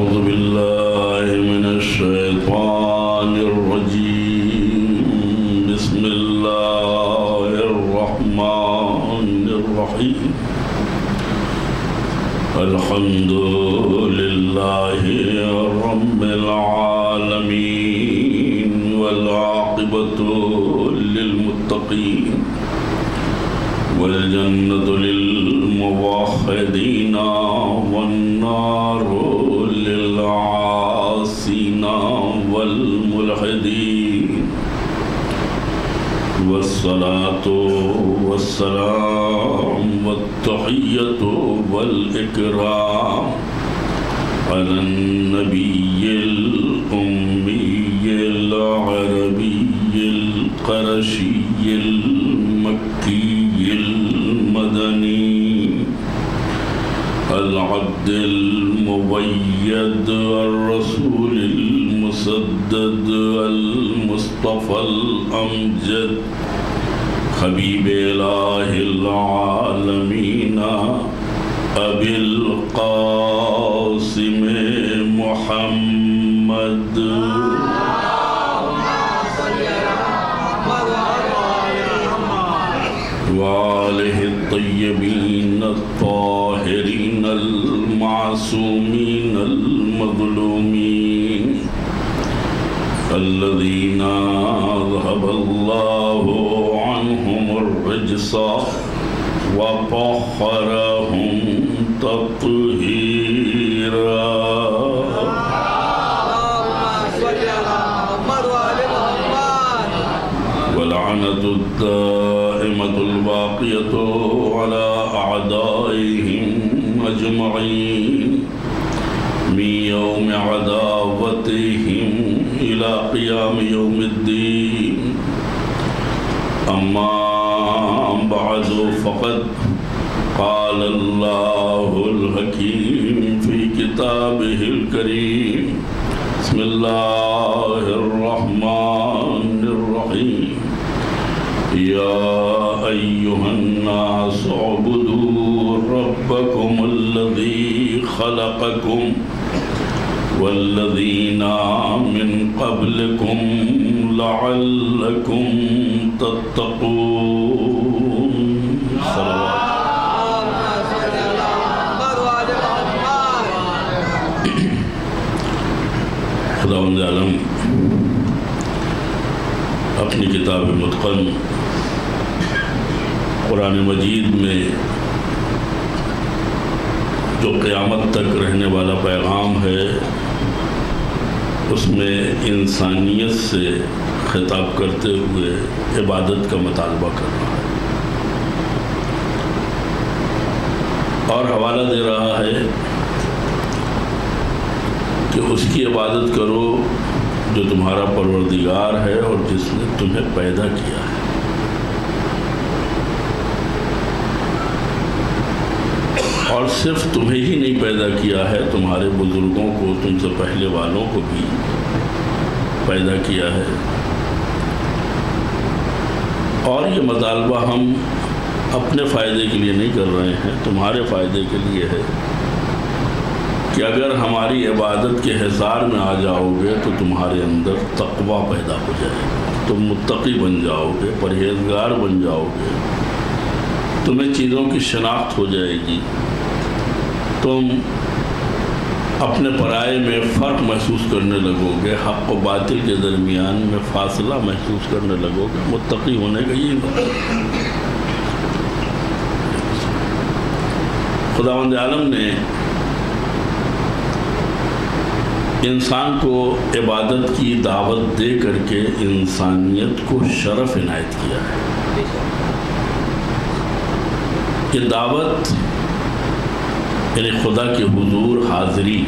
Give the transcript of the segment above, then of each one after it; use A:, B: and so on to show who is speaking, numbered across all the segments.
A: أعوذ بالله من الشيطان الرجيم بسم الله الرحمن الرحيم الحمد لله رب العالمين والعاقبة للمتقين والجنة للموحدين والنار للعاصين والملحدين والصلاة والسلام والتحية والإكرام على النبي الأمي العربي القرشي المكي المدني العبد المبيد الرسول المسدد المصطفى الأمجد حبيب إله العالمين أبي القاسم محمد وآله الطيبين الطاهرين المعصومين المظلومين الذين أذهب الله عنهم الرجس وطهرهم تطهيرا ولعنة الدائمة الباقية على أعدائهم أجمعين من يوم عداوتهم إلى قيام يوم الدين أما بعد فقد قال الله الحكيم في كتابه الكريم بسم الله الرحمن الرحيم يا أيها الناس اعبدوا ربكم الذي خلقكم والذين من قبلكم لعلكم تتقون خداوند عالم اپنی کتاب متقن قرآن مجید میں جو قیامت تک رہنے والا پیغام ہے اس میں انسانیت سے خطاب کرتے ہوئے عبادت کا مطالبہ کر رہا ہے اور حوالہ دے رہا ہے کہ اس کی عبادت کرو جو تمہارا پروردگار ہے اور جس نے تمہیں پیدا کیا ہے. اور صرف تمہیں ہی نہیں پیدا کیا ہے، تمہارے بزرگوں کو، تم سے پہلے والوں کو بھی پیدا کیا ہے. اور یہ مطالبہ ہم اپنے فائدے کے لیے نہیں کر رہے ہیں، تمہارے فائدے کے لیے ہے کہ اگر ہماری عبادت کے حصار میں آ جاؤ گے تو تمہارے اندر تقویٰ پیدا ہو جائے گا، تم متقی بن جاؤ گے، پرہیزگار بن جاؤ گے، تمہیں چیزوں کی شناخت ہو جائے گی، تم اپنے پرائے میں فرق محسوس کرنے لگو گے، حق و باطل کے درمیان میں فاصلہ محسوس کرنے لگو گے. متقی ہونے کا یہ مطلب. خداوند عالم نے انسان کو عبادت کی دعوت دے کر کے انسانیت کو شرف عنایت کیا ہے. یہ دعوت یعنی خدا کے حضور حاضری،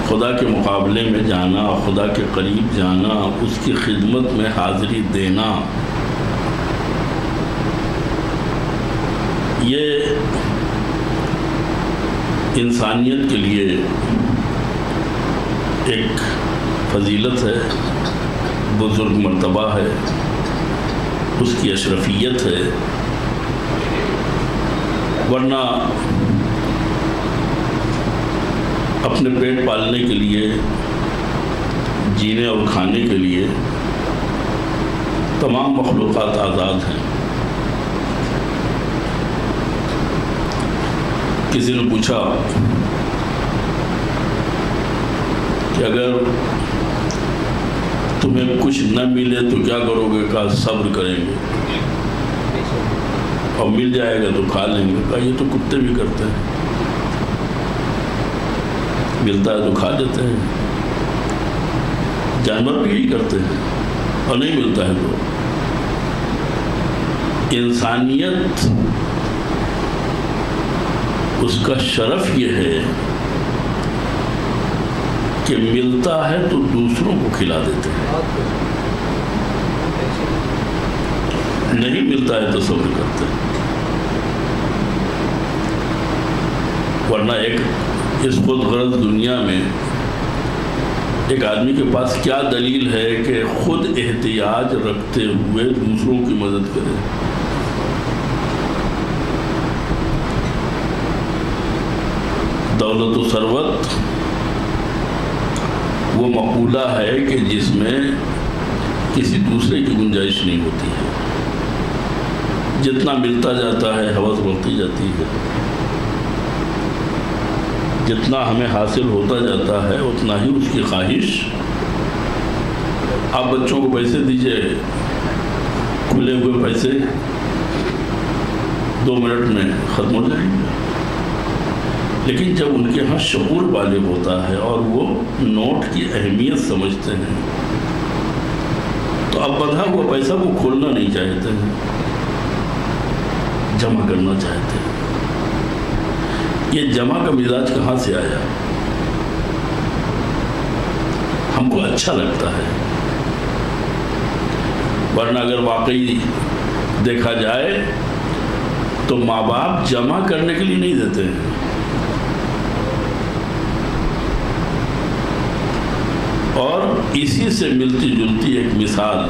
A: خدا کے مقابلے میں جانا، خدا کے قریب جانا، اس کی خدمت میں حاضری دینا، یہ انسانیت کے لیے ایک فضیلت ہے، بزرگ مرتبہ ہے، اس کی اشرفیت ہے. ورنہ اپنے پیٹ پالنے کے لیے، جینے اور کھانے کے لیے تمام مخلوقات آزاد ہیں۔ کسی نے پوچھا کہ اگر تمہیں کچھ نہ ملے تو کیا کرو گے؟ کہا صبر کریں گے، اور مل جائے گا تو کھا لیں گے۔ کہا یہ تو کتے بھی کرتے ہیں، ملتا ہے تو کھا لیتے ہیں، جانور بھی یہی کرتے ہیں، اور نہیں ملتا ہے تو۔ انسانیت اس کا شرف یہ ہے کہ ملتا ہے تو دوسروں کو کھلا دیتے ہیں، نہیں ملتا ہے تو صبر کرتے ہیں۔ ورنہ ایک اس خود غرض دنیا میں ایک آدمی کے پاس کیا دلیل ہے کہ خود احتیاج رکھتے ہوئے دوسروں کی مدد کرے؟ دولت و ثروت وہ مقولہ ہے کہ جس میں کسی دوسرے کی گنجائش نہیں ہوتی ہے۔ جتنا ملتا جاتا ہے ہوس بڑھتی جاتی ہے، جتنا ہمیں حاصل ہوتا جاتا ہے اتنا ہی اس کی خواہش۔ آپ بچوں کو پیسے دیجئے، کھلے ہوئے پیسے 2 منٹ میں ختم ہو جائیں گے، لیکن جب ان کے ہاں شعور غالب ہوتا ہے اور وہ نوٹ کی اہمیت سمجھتے ہیں تو اب بندھا ہوا پیسہ وہ کھولنا نہیں چاہتے ہیں، جمع کرنا چاہتے ہیں۔ یہ جمع کا مزاج کہاں سے آیا؟ ہم کو اچھا لگتا ہے، ورنہ اگر واقعی دیکھا جائے تو ماں باپ جمع کرنے کے لیے نہیں دیتے ہیں۔ اور اسی سے ملتی جلتی ایک مثال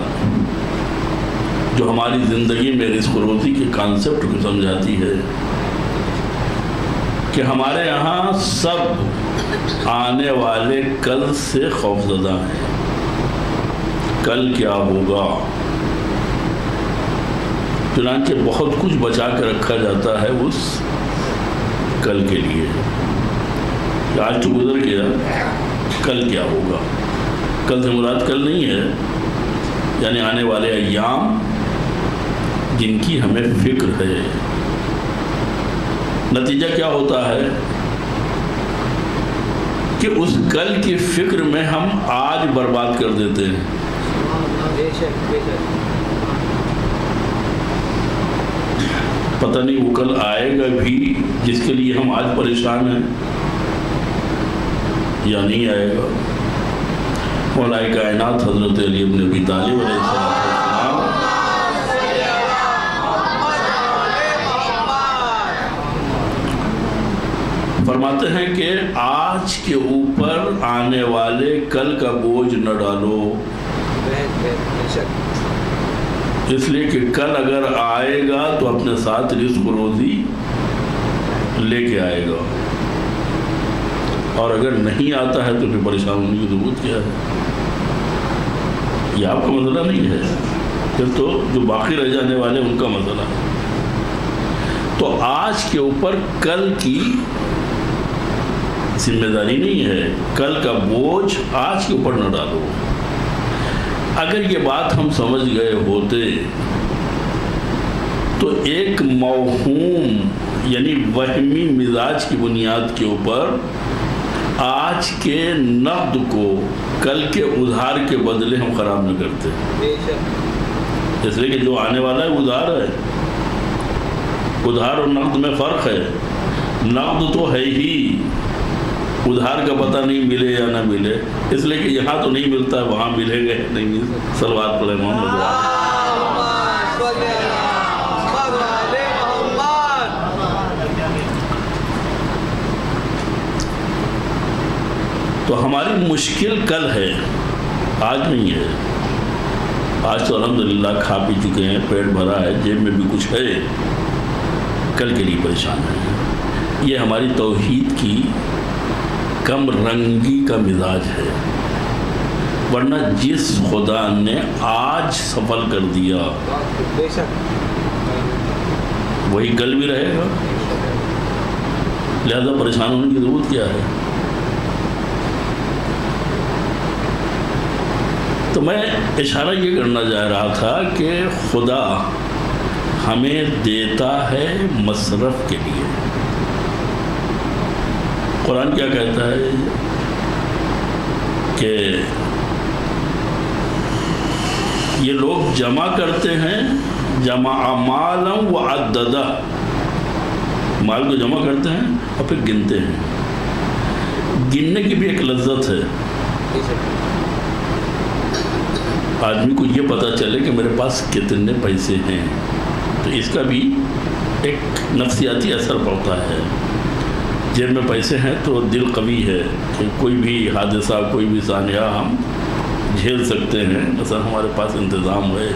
A: جو ہماری زندگی میں رزق و روزی کے کانسیپٹ کو سمجھاتی ہے کہ ہمارے یہاں سب آنے والے کل سے خوفزدہ ہیں۔ کل کیا ہوگا؟ چنانچہ بہت کچھ بچا کے رکھا جاتا ہے اس کل کے لیے کہ آج تو گزر گیا، کل کیا ہوگا؟ کل سے مراد کل نہیں ہے، یعنی آنے والے ایام جن کی ہمیں فکر ہے۔ نتیجہ کیا ہوتا ہے کہ اس کل کی فکر میں ہم آج برباد کر دیتے ہیں۔ پتہ نہیں وہ کل آئے گا بھی جس کے لیے ہم آج پریشان ہیں یا نہیں آئے گا۔ مولا کائنات حضرت علی بن ابی طالب علیہ السلام فرماتے ہیں کہ آج کے اوپر آنے والے کل کا بوجھ نہ ڈالو، اس لیے کہ کل اگر آئے گا تو اپنے ساتھ رزق و روزی لے کے آئے گا، اور اگر نہیں آتا ہے تو پھر پریشان ہونے کی ضرورت کیا ہے؟ یہ آپ کا مسئلہ نہیں ہے، پھر تو جو باقی رہ جانے والے ان کا مسئلہ ہے۔ تو آج کے اوپر کل کی ذمہ داری نہیں ہے، کل کا بوجھ آج کے اوپر نہ ڈالو۔ اگر یہ بات ہم سمجھ گئے ہوتے تو ایک موہوم یعنی وہمی مزاج کی بنیاد کے اوپر آج کے نقد کو کل کے ادھار کے بدلے ہم خراب نہ کرتے، اس لیے کہ جو آنے والا ہے ادھار ہے۔ ادھار اور نقد میں فرق ہے، نقد تو ہے ہی، ادھار کا پتہ نہیں ملے یا نہ ملے، اس لیے کہ یہاں تو نہیں ملتا ہے وہاں ملے گا نہیں۔ صلوات پڑھے محمد۔ تو ہماری مشکل کل ہے، آج نہیں ہے۔ آج تو الحمدللہ کھا پی چکے ہیں، پیٹ بھرا ہے، جیب میں بھی کچھ ہے، کل کے لیے پریشان ہے۔ یہ ہماری توحید کی کم رنگی کا مزاج ہے، ورنہ جس خدا نے آج سفل کر دیا وہی کل بھی رہے گا، لہذا پریشان ہونے کی ضرورت کیا ہے؟ تو میں اشارہ یہ کرنا چاہ رہا تھا کہ خدا ہمیں دیتا ہے مصرف کے لیے۔ قرآن کیا کہتا ہے کہ یہ لوگ جمع کرتے ہیں، جمع مالا وعددہ، مال کو جمع کرتے ہیں اور پھر گنتے ہیں۔ گننے کی بھی ایک لذت ہے، آدمی کو یہ پتہ چلے کہ میرے پاس کتنے پیسے ہیں، تو اس کا بھی ایک نفسیاتی اثر پڑتا ہے۔ جیب میں پیسے ہیں تو دل قوی ہے کہ کوئی بھی حادثہ، کوئی بھی سانحہ ہم جھیل سکتے ہیں، مثلا ہمارے پاس انتظام ہے،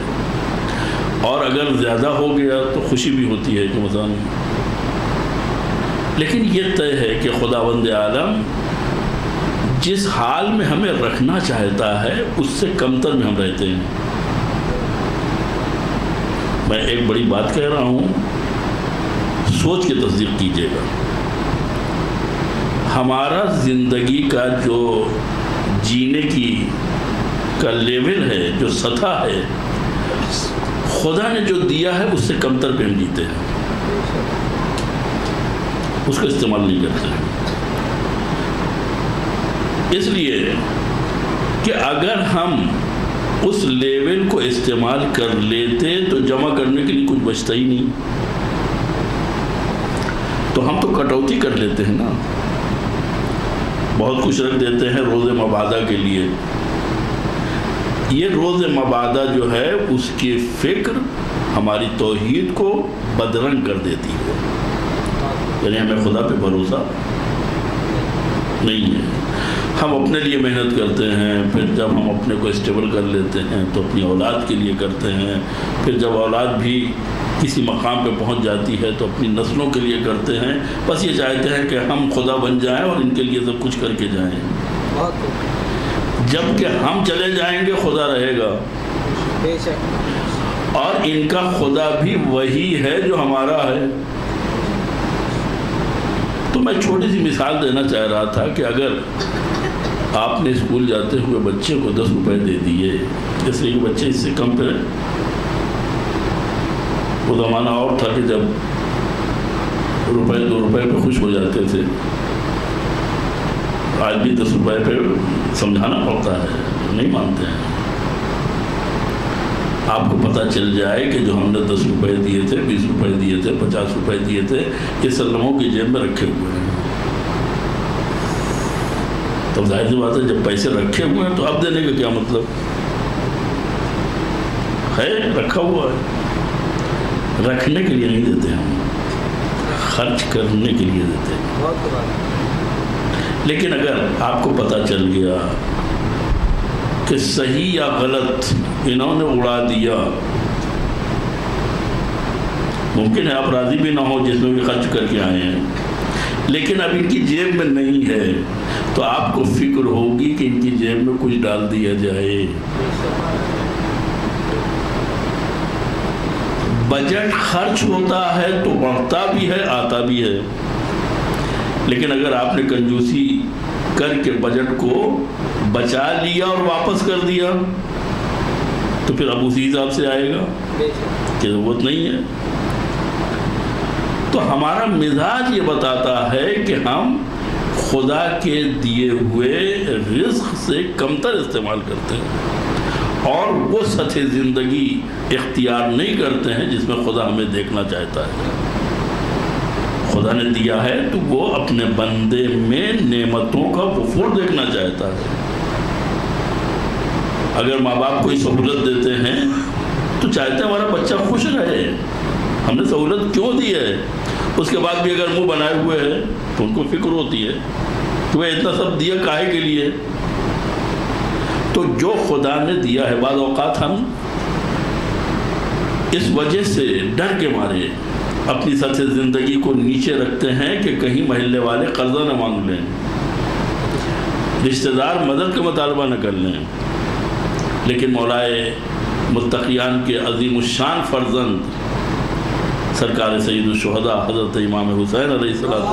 A: اور اگر زیادہ ہو گیا تو خوشی بھی ہوتی ہے کہ مثلا، لیکن یہ طے ہے کہ خداوند عالم جس حال میں ہمیں رکھنا چاہتا ہے اس سے کمتر میں ہم رہتے ہیں۔ میں ایک بڑی بات کہہ رہا ہوں، سوچ کے تصدیق کیجیے گا۔ ہمارا زندگی کا جو جینے کا لیول ہے، جو سطح ہے، خدا نے جو دیا ہے اس سے کمتر پہ ہم جیتے ہیں، اس کا استعمال نہیں کرتے ہیں۔ اس لیے کہ اگر ہم اس لیول کو استعمال کر لیتے تو جمع کرنے کے لیے کچھ بچتا ہی نہیں، تو ہم تو کٹوتی کر لیتے ہیں نا، بہت کچھ رکھ دیتے ہیں روز مبادہ کے لیے۔ یہ روز مبادہ جو ہے اس کی فکر ہماری توحید کو بدرنگ کر دیتی ہے، یعنی ہمیں خدا پہ بھروسہ نہیں ہے۔ ہم اپنے لیے محنت کرتے ہیں، پھر جب ہم اپنے کو اسٹیبل کر لیتے ہیں تو اپنی اولاد کے لیے کرتے ہیں، پھر جب اولاد بھی کسی مقام پہ پہنچ جاتی ہے تو اپنی نسلوں کے لیے کرتے ہیں، بس یہ چاہتے ہیں کہ ہم خدا بن جائیں اور ان کے لیے سب کچھ کر کے جائیں۔ جب کہ ہم چلے جائیں گے خدا رہے گا، اور ان کا خدا بھی وہی ہے جو ہمارا ہے۔ تو میں چھوٹی سی مثال دینا چاہ رہا تھا کہ اگر آپ نے اسکول جاتے ہوئے بچے کو 10 روپے دے دیے، اس لیے کہ بچے اس سے کم پہ، وہ زمانہ اور تھا کہ جب روپے 2 روپے پہ خوش ہو جاتے تھے، آج بھی 10 روپے پہ سمجھانا پڑتا ہے، نہیں مانتے ہیں۔ آپ کو پتہ چل جائے کہ جو ہم نے 10 روپے دیے تھے، 20 روپے دیے تھے، 50 روپے دیے تھے، یہ سلموں کی جیب میں رکھے ہوئے ہیں، تو ظاہر سی بات ہے جب پیسے رکھے ہوئے ہیں تو اب دینے کا کیا مطلب ہے؟ رکھا ہوا ہے، رکھنے کے لیے نہیں دیتے ہم، خرچ کرنے کے لیے دیتے ہیں۔ لیکن اگر آپ کو پتہ چل گیا کہ صحیح یا غلط انہوں نے اڑا دیا، ممکن ہے آپ راضی بھی نہ ہو جس میں بھی خرچ کر کے آئے ہیں، لیکن اب ان کی جیب میں نہیں ہے تو آپ کو فکر ہوگی کہ ان کی جیب میں کچھ ڈال دیا جائے۔ بجٹ خرچ ہوتا ہے تو بڑھتا بھی ہے، آتا بھی ہے، لیکن اگر آپ نے کنجوسی کر کے بجٹ کو بچا لیا اور واپس کر دیا تو پھر اب اسی حساب سے آئے گا کہ ضرورت نہیں ہے۔ تو ہمارا مزاج یہ بتاتا ہے کہ ہم خدا کے دیے ہوئے رزق سے کمتر استعمال کرتے ہیں، اور وہ سطح زندگی اختیار نہیں کرتے ہیں جس میں خدا ہمیں دیکھنا چاہتا ہے۔ خدا نے دیا ہے تو وہ اپنے بندے میں نعمتوں کا وفور دیکھنا چاہتا ہے۔ اگر ماں باپ کوئی سہولت دیتے ہیں تو چاہتے ہیں ہمارا بچہ خوش رہے، ہم نے سہولت کیوں دی ہے، اس کے بعد بھی اگر منہ بنائے ہوئے ہیں تو ان کو فکر ہوتی ہے کہ وہ اتنا سب دیا کاہے کے لیے۔ تو جو خدا نے دیا ہے، بعض اوقات ہم اس وجہ سے ڈر کے مارے اپنی سطح زندگی کو نیچے رکھتے ہیں کہ کہیں محلے والے قرضہ نہ مانگ لیں، رشتہ دار مدد کا مطالبہ نہ کر لیں، لیکن مولائے متقیان کے عظیم الشان فرزند سرکار سید الشہداء حضرت امام حسین علیہ السلام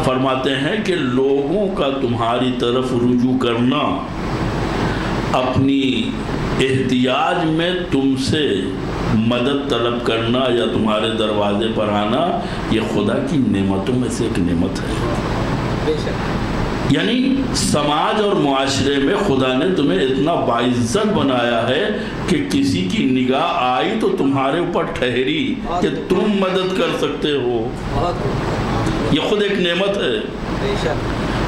A: فرماتے ہیں کہ لوگوں کا تمہاری طرف رجوع کرنا، اپنی احتیاج میں تم سے مدد طلب کرنا یا تمہارے دروازے پر آنا، یہ خدا کی نعمتوں میں سے ایک نعمت ہے۔ یعنی سماج اور معاشرے میں خدا نے تمہیں اتنا باعزت بنایا ہے کہ کسی کی نگاہ آئی تو تمہارے اوپر ٹھہری کہ تم مدد کر سکتے ہو، یہ خود ایک نعمت ہے۔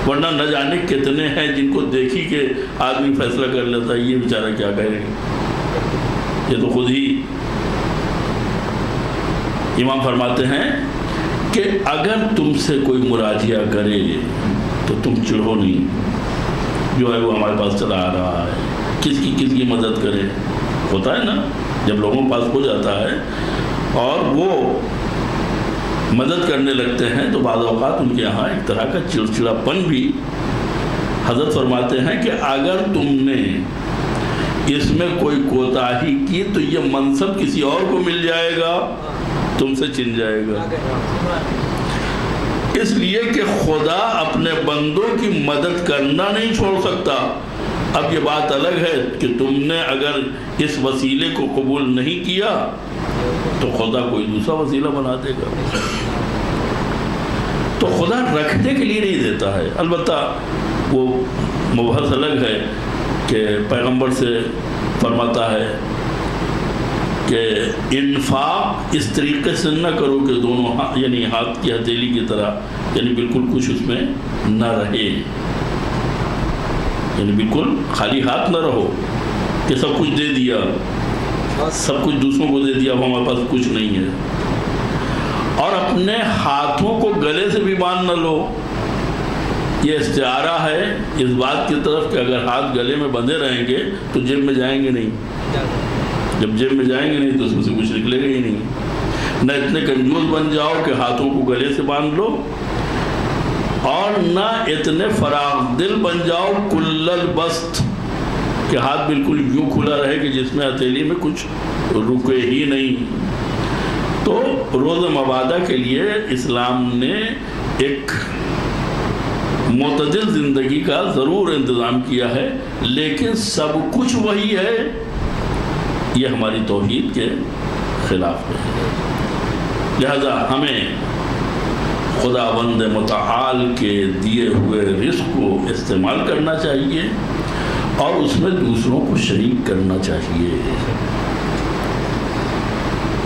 A: ورنہ نہ جانے کتنے ہیں جن کو دیکھی کہ آدمی فیصلہ کر لیتا ہے یہ بیچارہ کیا کرے، یہ تو خود ہی۔ امام فرماتے ہیں کہ اگر تم سے کوئی مراجعہ کرے تو تم چڑھو نہیں، جو ہے وہ ہمارے پاس چلا آ رہا ہے، کس کی مدد کرے، ہوتا ہے نا جب لوگوں کے پاس ہو جاتا ہے اور وہ مدد کرنے لگتے ہیں تو بعض اوقات ان کے یہاں ایک طرح کا چڑچڑاپن بھی۔ حضرت فرماتے ہیں کہ اگر تم نے اس میں کوئی کوتاہی کی تو یہ منصب کسی اور کو مل جائے گا، تم سے چھن جائے گا، اس لیے کہ خدا اپنے بندوں کی مدد کرنا نہیں چھوڑ سکتا۔ اب یہ بات الگ ہے کہ تم نے اگر اس وسیلے کو قبول نہیں کیا تو خدا کوئی دوسرا وسیلہ بنا دے گا۔ تو خدا رکھنے کے لیے نہیں دیتا ہے، البتہ وہ مبحث الگ ہے کہ پیغمبر سے فرماتا ہے کہ انفاق اس طریقے سے نہ کرو کہ دونوں یعنی ہاتھ کی ہتھیلی کی طرح، یعنی بالکل کچھ اس میں نہ رہے، یعنی بالکل خالی ہاتھ نہ رہو کہ سب کچھ دے دیا، سب کچھ دوسروں کو دے دیا، اب ہمارے پاس کچھ نہیں ہے۔ اور اپنے ہاتھوں کو گلے سے بھی باندھ نہ لو، یہ استعارہ ہے اس بات کی طرف کہ اگر ہاتھ گلے میں بندھے رہیں گے تو جیب میں جائیں گے نہیں، جب جیب میں جائیں گے نہیں تو اس میں سے کچھ نکلے گا ہی نہیں۔ نہ اتنے کنجوس بن جاؤ کہ ہاتھوں کو گلے سے باندھ لو، اور نہ اتنے فراغ دل بن جاؤ کل البسط کہ ہاتھ بالکل یوں کھلا رہے کہ جس میں ہتھیلی میں کچھ رکے ہی نہیں۔ تو روز مبادہ کے لیے اسلام نے ایک معتدل زندگی کا ضرور انتظام کیا ہے، لیکن سب کچھ وہی ہے، یہ ہماری توحید کے خلاف ہے۔ لہذا ہمیں خداوند متعال کے دیے ہوئے رزق کو استعمال کرنا چاہیے اور اس میں دوسروں کو شریک کرنا چاہیے۔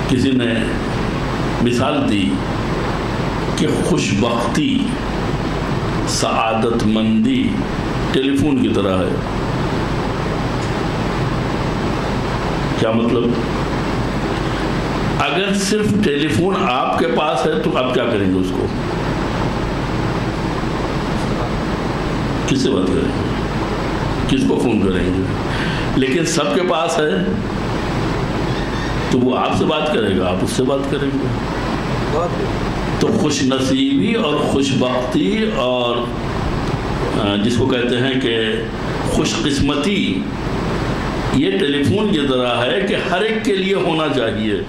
A: کسی نے مثال دی کہ خوش بختی، سعادت مندی ٹیلی فون کی طرح ہے۔ کیا مطلب؟ اگر صرف ٹیلی فون آپ کے پاس ہے تو آپ کیا کریں گے؟ اس کو کس سے بات کریں گے؟ کس کو فون کریں گے؟ لیکن سب کے پاس ہے تو وہ آپ سے بات کرے گا، آپ اس سے بات کریں گے۔ تو خوش نصیبی اور خوش بختی اور جس کو کہتے ہیں کہ خوش قسمتی، یہ ٹیلی فون کی طرح ہے کہ ہر ایک کے لیے ہونا چاہیے۔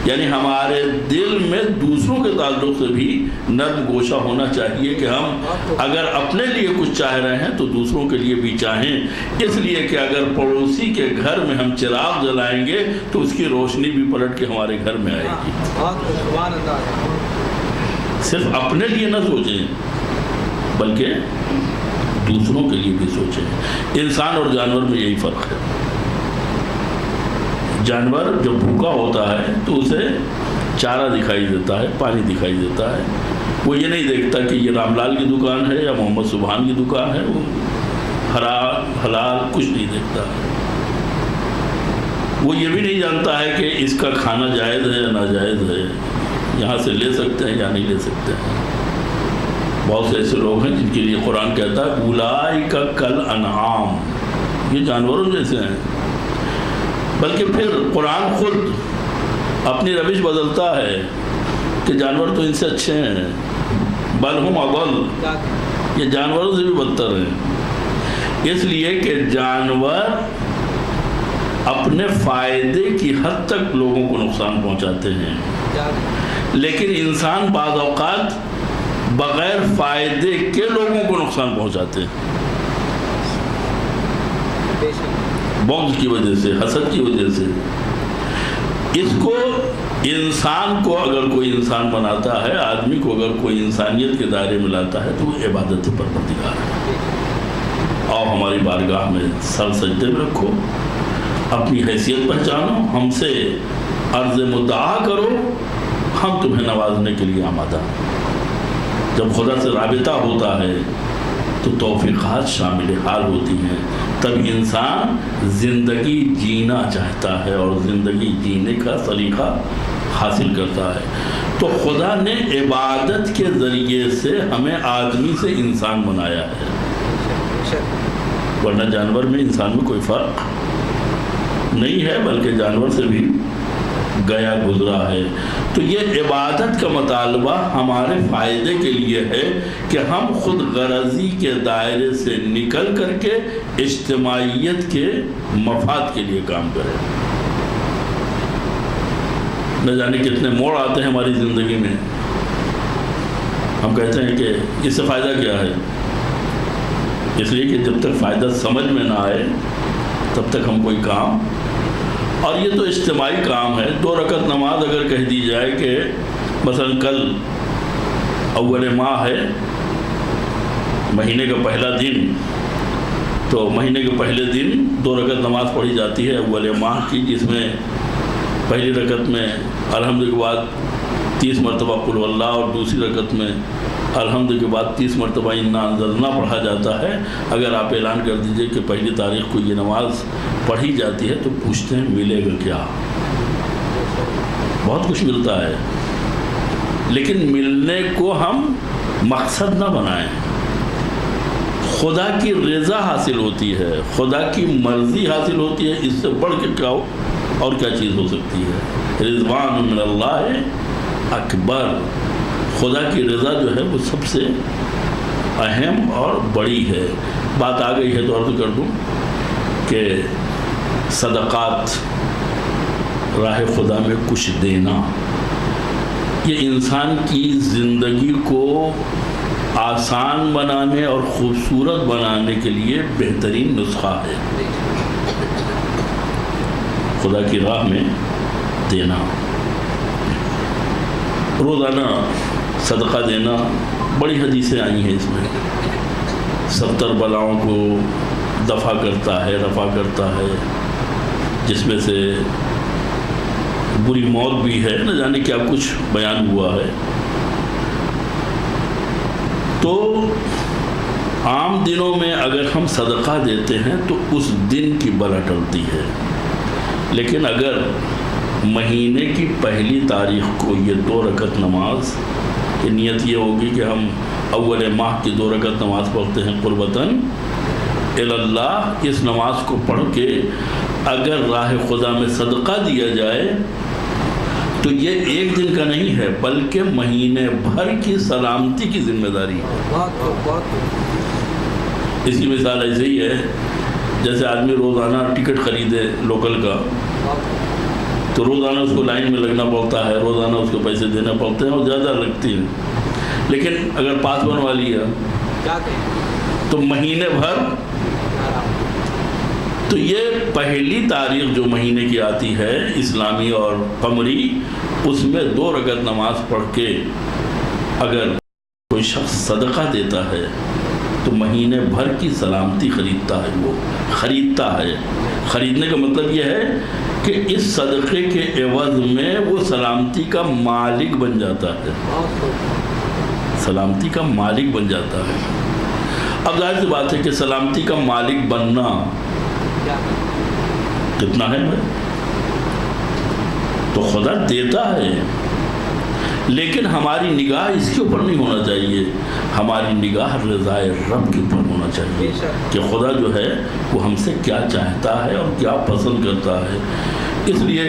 A: یعنی ہمارے دل میں دوسروں کے تعلق سے بھی نرم گوشہ ہونا چاہیے کہ ہم اگر اپنے لیے کچھ چاہ رہے ہیں تو دوسروں کے لیے بھی چاہیں، اس لیے کہ اگر پڑوسی کے گھر میں ہم چراغ جلائیں گے تو اس کی روشنی بھی پلٹ کے ہمارے گھر میں آئے گی۔ صرف اپنے لیے نہ سوچیں بلکہ دوسروں کے لیے بھی سوچیں۔ انسان اور جانور میں یہی فرق ہے۔ جانور جو بھوکا ہوتا ہے تو اسے چارہ دکھائی دیتا ہے، پانی دکھائی دیتا ہے، وہ یہ نہیں دیکھتا کہ یہ رام لال کی دکان ہے یا محمد سبحان کی دکان ہے، وہ حرام حلال کچھ نہیں دیکھتا۔ وہ یہ بھی نہیں جانتا ہے کہ اس کا کھانا جائز ہے یا ناجائز ہے، یہاں سے لے سکتے ہیں یا نہیں لے سکتے ہیں۔ بہت سے ایسے لوگ ہیں جن کے لیے قرآن کہتا ہے اولئک کالانعام، یہ جانوروں جیسے ہیں۔ بلکہ پھر قرآن خود اپنی روش بدلتا ہے، کہ جانور تو ان سے اچھے ہیں، بل ہم اضل، یہ جانوروں سے بھی بدتر ہیں، اس لیے کہ جانور اپنے فائدے کی حد تک لوگوں کو نقصان پہنچاتے ہیں، لیکن انسان بعض اوقات بغیر فائدے کے لوگوں کو نقصان پہنچاتے ہیں، بغض کی وجہ سے، حسد کی وجہ سے۔ اس کو انسان کو اگر کوئی انسان بناتا ہے، آدمی کو اگر کوئی انسانیت کے دائرے میں لاتا ہے تو وہ عبادت پروردگار ہے۔ اور ہماری بارگاہ میں سر سجدے میں رکھو، اپنی حیثیت پہچانو، ہم سے عرض مدعا کرو، ہم تمہیں نوازنے کے لیے آمادہ۔ جب خدا سے رابطہ ہوتا ہے تو توفیقات شامل حال ہوتی ہیں، تب انسان زندگی جینا چاہتا ہے اور زندگی جینے کا طریقہ حاصل کرتا ہے۔ تو خدا نے عبادت کے ذریعے سے ہمیں آدمی سے انسان بنایا ہے، ورنہ جانور میں انسان میں کوئی فرق نہیں ہے، بلکہ جانور سے بھی گیا گزرا ہے۔ تو یہ عبادت کا مطالبہ ہمارے فائدے کے لیے ہے کہ ہم خود غرضی کے دائرے سے نکل کر کے اجتماعیت کے مفاد کے لیے کام کریں۔ نہ جانے کتنے موڑ آتے ہیں ہماری زندگی میں، ہم کہتے ہیں کہ اس سے فائدہ کیا ہے، اس لیے کہ جب تک فائدہ سمجھ میں نہ آئے تب تک ہم کوئی کام، اور یہ تو اجتماعی کام ہے۔ 2 رکعت نماز اگر کہہ دی جائے کہ مثلا کل اول ماہ ہے، مہینے کا پہلا دن، تو مہینے کے پہلے دن 2 رکعت نماز پڑھی جاتی ہے اول ماہ کی، جس میں پہلی رکعت میں الحمد کے بعد 30 مرتبہ قل هو اللہ، اور دوسری رکعت میں الحمد کے بعد 30 مرتبہ انا انزلنا پڑھا جاتا ہے۔ اگر آپ اعلان کر دیجئے کہ پہلی تاریخ کو یہ نماز پڑھی جاتی ہے تو پوچھتے ہیں ملے گا کیا؟ بہت کچھ ملتا ہے، لیکن ملنے کو ہم مقصد نہ بنائیں۔ خدا کی رضا حاصل ہوتی ہے، خدا کی مرضی حاصل ہوتی ہے، اس سے بڑھ کے کیا اور کیا چیز ہو سکتی ہے؟ رضوان من اللہ اکبر، خدا کی رضا جو ہے وہ سب سے اہم اور بڑی ہے۔ بات آ گئی ہے تو عرض کر دوں کہ صدقات، راہ خدا میں کچھ دینا، یہ انسان کی زندگی کو آسان بنانے اور خوبصورت بنانے کے لیے بہترین نسخہ ہے۔ خدا کی راہ میں دینا، روزانہ صدقہ دینا، بڑی حدیثیں آئی ہیں اس میں، 70 بلاؤں کو دفع کرتا ہے، رفع کرتا ہے، جس میں سے بری موت بھی ہے، نہ جانے کیا کچھ بیان ہوا ہے۔ تو عام دنوں میں اگر ہم صدقہ دیتے ہیں تو اس دن کی بلا ٹلتی ہے، لیکن اگر مہینے کی پہلی تاریخ کو یہ 2 رکعت نماز کی نیت یہ ہوگی کہ ہم اول ماہ کی 2 رکعت نماز پڑھتے ہیں قربتاً اللہ، اس نماز کو پڑھ کے اگر راہ خدا میں صدقہ دیا جائے تو یہ ایک دن کا نہیں ہے، بلکہ مہینے بھر کی سلامتی کی ذمہ داری ہے۔ اس کی مثال ایسے ہی ہے جیسے آدمی روزانہ ٹکٹ خریدے لوکل کا، تو روزانہ اس کو لائن میں لگنا پڑتا ہے، روزانہ اس کو پیسے دینا پڑتے ہیں اور زیادہ لگتی ہیں، لیکن اگر پاس بنوا لیا تو مہینے بھر۔ تو یہ پہلی تاریخ جو مہینے کی آتی ہے اسلامی اور قمری، اس میں 2 رکعت نماز پڑھ کے اگر کوئی شخص صدقہ دیتا ہے تو مہینے بھر کی سلامتی خریدتا ہے، وہ خریدتا ہے۔ خریدنے کا مطلب یہ ہے کہ اس صدقے کے عوض میں وہ سلامتی کا مالک بن جاتا ہے، سلامتی کا مالک بن جاتا ہے۔ اب ظاہر سی بات ہے کہ سلامتی کا مالک بننا کتنا ہے بھائی؟ تو خدا دیتا ہے، لیکن ہماری نگاہ اس کے اوپر نہیں ہونا چاہیے، ہماری نگاہ رضائے رب کے اوپر ہونا چاہیے کہ خدا جو ہے وہ ہم سے کیا چاہتا ہے اور کیا پسند کرتا ہے۔ اس لیے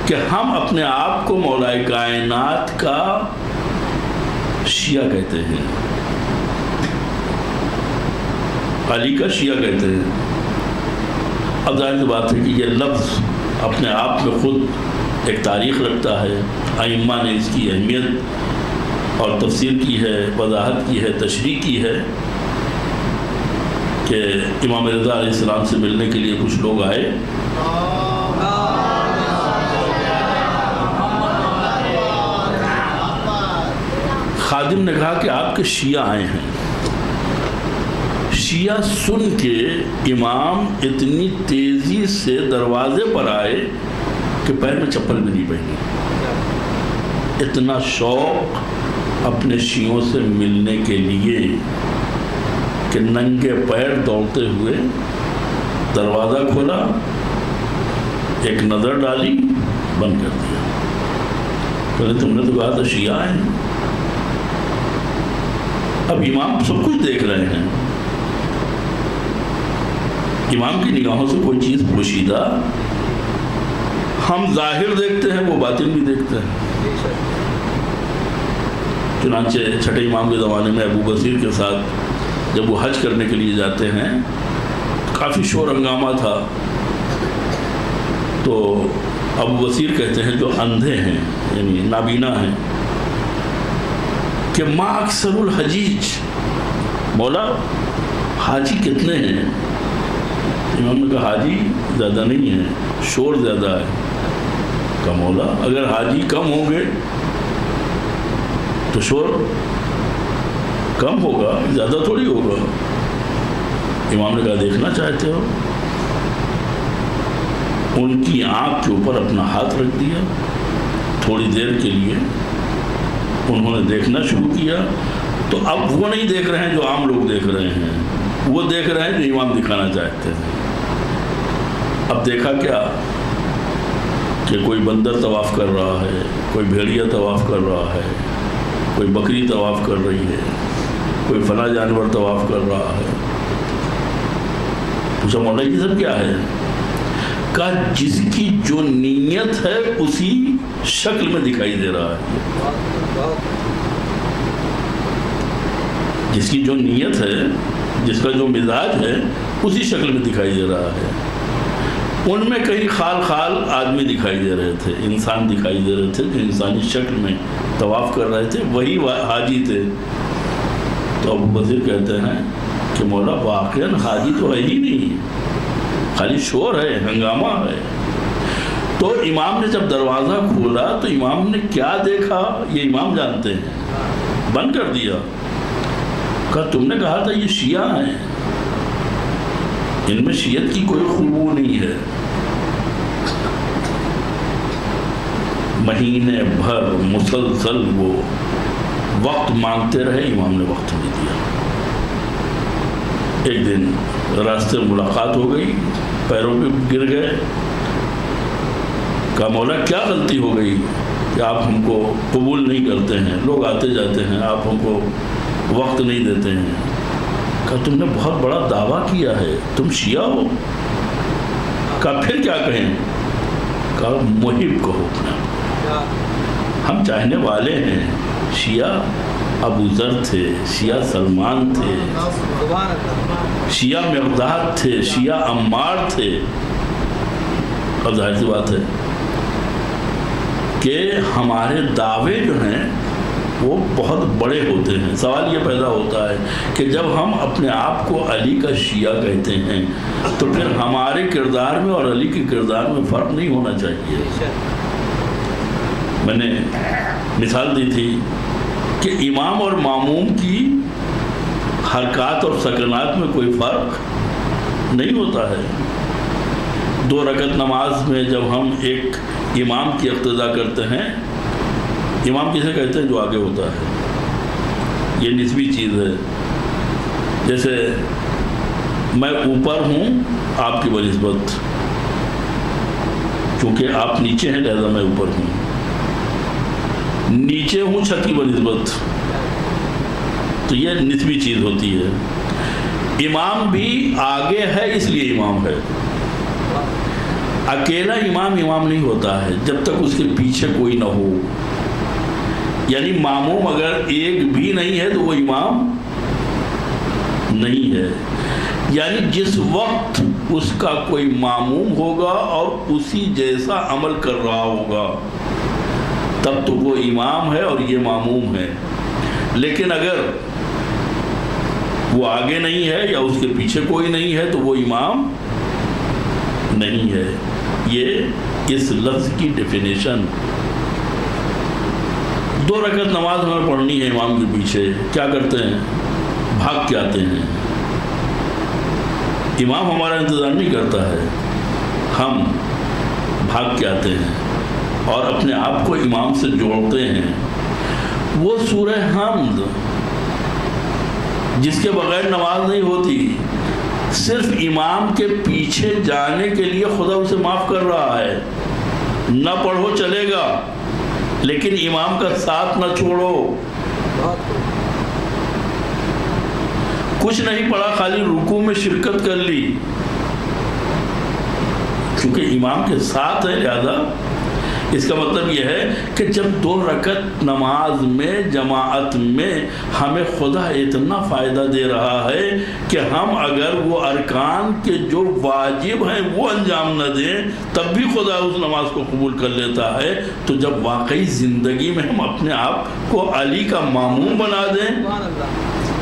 A: کہ ہم اپنے آپ کو مولائے کائنات کا شیعہ کہتے ہیں، علی کا شیعہ کہتے ہیں۔ اب ظاہر سی بات ہے کہ یہ لفظ اپنے آپ میں خود ایک تاریخ رکھتا ہے، ائمہ نے اس کی اہمیت اور تفسیر کی ہے، وضاحت کی ہے، تشریح کی ہے کہ امام رضا علیہ السلام سے ملنے کے لیے کچھ لوگ آئے، خادم نے کہا کہ آپ کے شیعہ آئے ہیں۔ شیعہ سن کے امام اتنی تیزی سے دروازے پر آئے کہ پیر میں چپل بھی نہیں پہنی، اتنا شوق اپنے شیعوں سے ملنے کے لیے کہ ننگے پیر دوڑتے ہوئے دروازہ کھولا، ایک نظر ڈالی، بند کر دیا۔ پہلے تم نے تو کہا تھا شیعہ آئے ہیں۔ اب امام سب کچھ دیکھ رہے ہیں، امام کی نگاہوں سے کوئی چیز پوشیدہ، ہم ظاہر دیکھتے ہیں، وہ باطن بھی دیکھتے ہیں۔ چنانچہ چھٹے امام کے زمانے میں ابو بصیر کے ساتھ جب وہ حج کرنے کے لیے جاتے ہیں، کافی شور ہنگامہ تھا، تو ابو بصیر کہتے ہیں جو اندھے ہیں یعنی نابینا ہیں کہ ما اکثر الحجیج، مولا حاجی کتنے ہیں؟ امام نے کہا حاجی زیادہ نہیں ہے، شور زیادہ ہے۔ کہا مولا اگر حاجی کم ہوں گے تو شور کم ہوگا، زیادہ تھوڑی ہوگا۔ امام نے کہا دیکھنا چاہتے ہو؟ ان کی آنکھ کے اوپر اپنا ہاتھ رکھ دیا، تھوڑی دیر کے لیے انہوں نے دیکھنا شروع کیا، تو اب وہ نہیں دیکھ رہے ہیں جو عام لوگ دیکھ رہے ہیں، وہ دیکھ رہے ہیں جو امام دکھانا چاہتے ہیں۔ اب دیکھا کیا کہ کوئی بندر طواف کر رہا ہے، کوئی بھیڑیا طواف کر رہا ہے، کوئی بکری طواف کر رہی ہے، کوئی فلاں جانور طواف کر رہا ہے۔ پوچھا مولا یہ سب کیا ہے؟ کہا جس کی جو نیت ہے اسی شکل میں دکھائی دے رہا ہے، جس کی جو نیت ہے، جس کا جو مزاج ہے اسی شکل میں دکھائی دے رہا ہے۔ ان میں کہیں خال خال آدمی دکھائی دے رہے تھے، انسان دکھائی دے رہے تھے جو انسانی شکل میں طواف کر رہے تھے، وہی حاجی تھے۔ تو ابو بصیر کہتے ہیں کہ مولا واقعاً حاجی تو ہے ہی نہیں، خالی شور ہے، ہنگامہ ہے۔ تو امام نے جب دروازہ کھولا تو امام نے کیا دیکھا یہ امام جانتے ہیں، بند کر دیا۔ کہا تم نے کہا تھا یہ شیعہ ہیں، ان میں شیعت کی کوئی خوشبو نہیں ہے۔ مہینے بھر مسلسل وہ وقت مانگتے رہے، امام نے وقت نہیں دیا۔ ایک دن راستے میں ملاقات ہو گئی، پیروں پہ گر گئے۔ کہا مولا کیا غلطی ہو گئی کہ آپ ہم کو قبول نہیں کرتے ہیں، لوگ آتے جاتے ہیں، آپ ہم کو وقت نہیں دیتے ہیں۔ کہا تم نے بہت بڑا دعویٰ کیا ہے، تم شیعہ ہو۔ کہا پھر کیا کہیں؟ کہا محب کہو، ہم چاہنے والے ہیں۔ شیعہ ابو ذر تھے، شیعہ سلمان تھے، شیعہ مقداد تھے، شیعہ عمار تھے۔ اب ظاہر سی بات ہے کہ ہمارے دعوے جو ہیں وہ بہت بڑے ہوتے ہیں۔ سوال یہ پیدا ہوتا ہے کہ جب ہم اپنے آپ کو علی کا شیعہ کہتے ہیں تو پھر ہمارے کردار میں اور علی کے کردار میں فرق نہیں ہونا چاہیے۔ میں نے مثال دی تھی کہ امام اور ماموم کی حرکات اور سکنات میں کوئی فرق نہیں ہوتا ہے۔ 2 رکعت نماز میں جب ہم ایک امام کی اقتداء کرتے ہیں، امام کسے کہتے ہیں جو آگے ہوتا ہے، یہ نسبی چیز ہے۔ جیسے میں اوپر ہوں آپ کی بنسبت، کیونکہ آپ نیچے ہیں لہذا میں اوپر ہوں، نیچے ہوں چھت کی بنسبت، تو یہ نسبی چیز ہوتی ہے۔ امام بھی آگے ہے اس لیے امام ہے، اکیلا امام نہیں ہوتا ہے جب تک اس کے پیچھے کوئی نہ ہو. یعنی ماموم اگر ایک بھی نہیں ہے تو وہ امام نہیں ہے. یعنی جس وقت اس کا کوئی ماموم ہوگا اور اسی جیسا عمل کر رہا ہوگا تب تو وہ امام ہے اور یہ ماموم ہے. لیکن اگر وہ آگے نہیں ہے یا اس کے پیچھے کوئی نہیں ہے تو وہ امام نہیں ہے. یہ اس لفظ کی ڈیفینیشن. 2 رکعت نماز ہمیں پڑھنی ہے امام کے پیچھے، کیا کرتے ہیں؟ بھاگ کے آتے ہیں. امام ہمارا انتظار نہیں کرتا ہے، ہم بھاگ کے آتے ہیں اور اپنے آپ کو امام سے جوڑتے ہیں. وہ سورہ حمد جس کے بغیر نماز نہیں ہوتی، صرف امام کے پیچھے جانے کے لیے خدا اسے معاف کر رہا ہے. نہ پڑھو چلے گا لیکن امام کا ساتھ نہ چھوڑو. کچھ نہیں پڑھا، خالی رکوع میں شرکت کر لی کیونکہ امام کے ساتھ ہے. لہذا اس کا مطلب یہ ہے کہ جب 2 رکعت نماز میں جماعت میں ہمیں خدا اتنا فائدہ دے رہا ہے کہ ہم اگر وہ ارکان کے جو واجب ہیں وہ انجام نہ دیں تب بھی خدا اس نماز کو قبول کر لیتا ہے. تو جب واقعی زندگی میں ہم اپنے آپ کو علی کا ماموم بنا دیں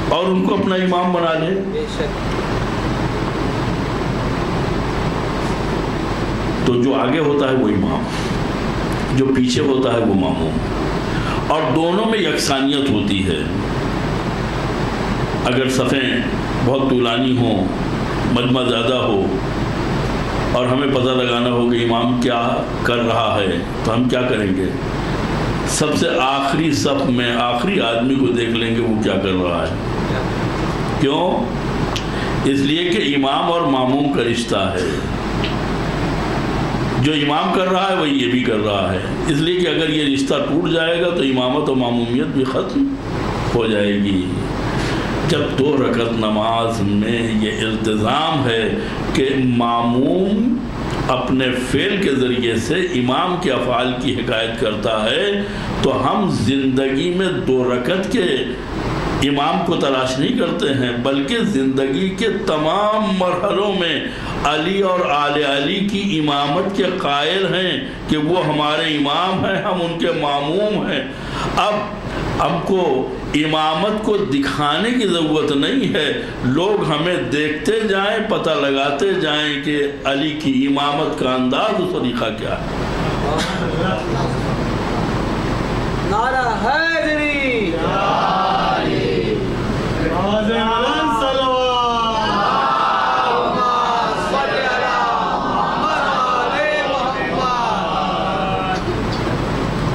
A: اور ان کو اپنا امام بنا لیں، تو جو آگے ہوتا ہے وہ امام، جو پیچھے ہوتا ہے وہ ماموم. اور دونوں میں یکسانیت ہوتی ہے. اگر صفیں بہت طولانی ہوں، مجمع زیادہ ہو اور ہمیں پتہ لگانا ہو کہ امام کیا کر رہا ہے تو ہم کیا کریں گے؟ سب سے آخری صف میں آخری آدمی کو دیکھ لیں گے وہ کیا کر رہا ہے. کیوں؟ اس لیے کہ امام اور ماموم کا رشتہ ہے. جو امام کر رہا ہے وہی یہ بھی کر رہا ہے. اس لیے کہ اگر یہ رشتہ ٹوٹ جائے گا تو امامت و مامومیت بھی ختم ہو جائے گی. جب 2 رکعت نماز میں یہ التزام ہے کہ ماموم اپنے فعل کے ذریعے سے امام کے افعال کی حکایت کرتا ہے تو ہم زندگی میں 2 رکعت کے امام کو تلاش نہیں کرتے ہیں بلکہ زندگی کے تمام مرحلوں میں علی اور آل علی کی امامت کے قائل ہیں کہ وہ ہمارے امام ہیں، ہم ان کے ماموم ہیں. اب ہم کو امامت کو دکھانے کی ضرورت نہیں ہے، لوگ ہمیں دیکھتے جائیں، پتہ لگاتے جائیں کہ علی کی امامت کا انداز و طریقہ کیا ہے.
B: نعرہ حیدری،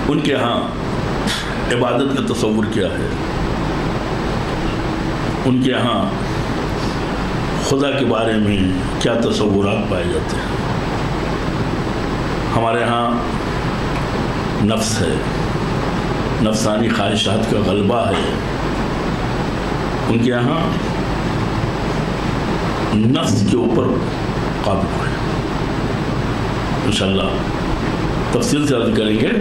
A: ان کے ہاں عبادت کا تصور کیا ہے؟ ان کے ہاں خدا کے بارے میں کیا تصورات پائے جاتے ہیں؟ ہمارے ہاں نفس ہے، نفسانی خواہشات کا غلبہ ہے. ان کے یہاں نفس کے اوپر قابو ہے. انشاءاللہ تفصیل سے عرض کریں گے،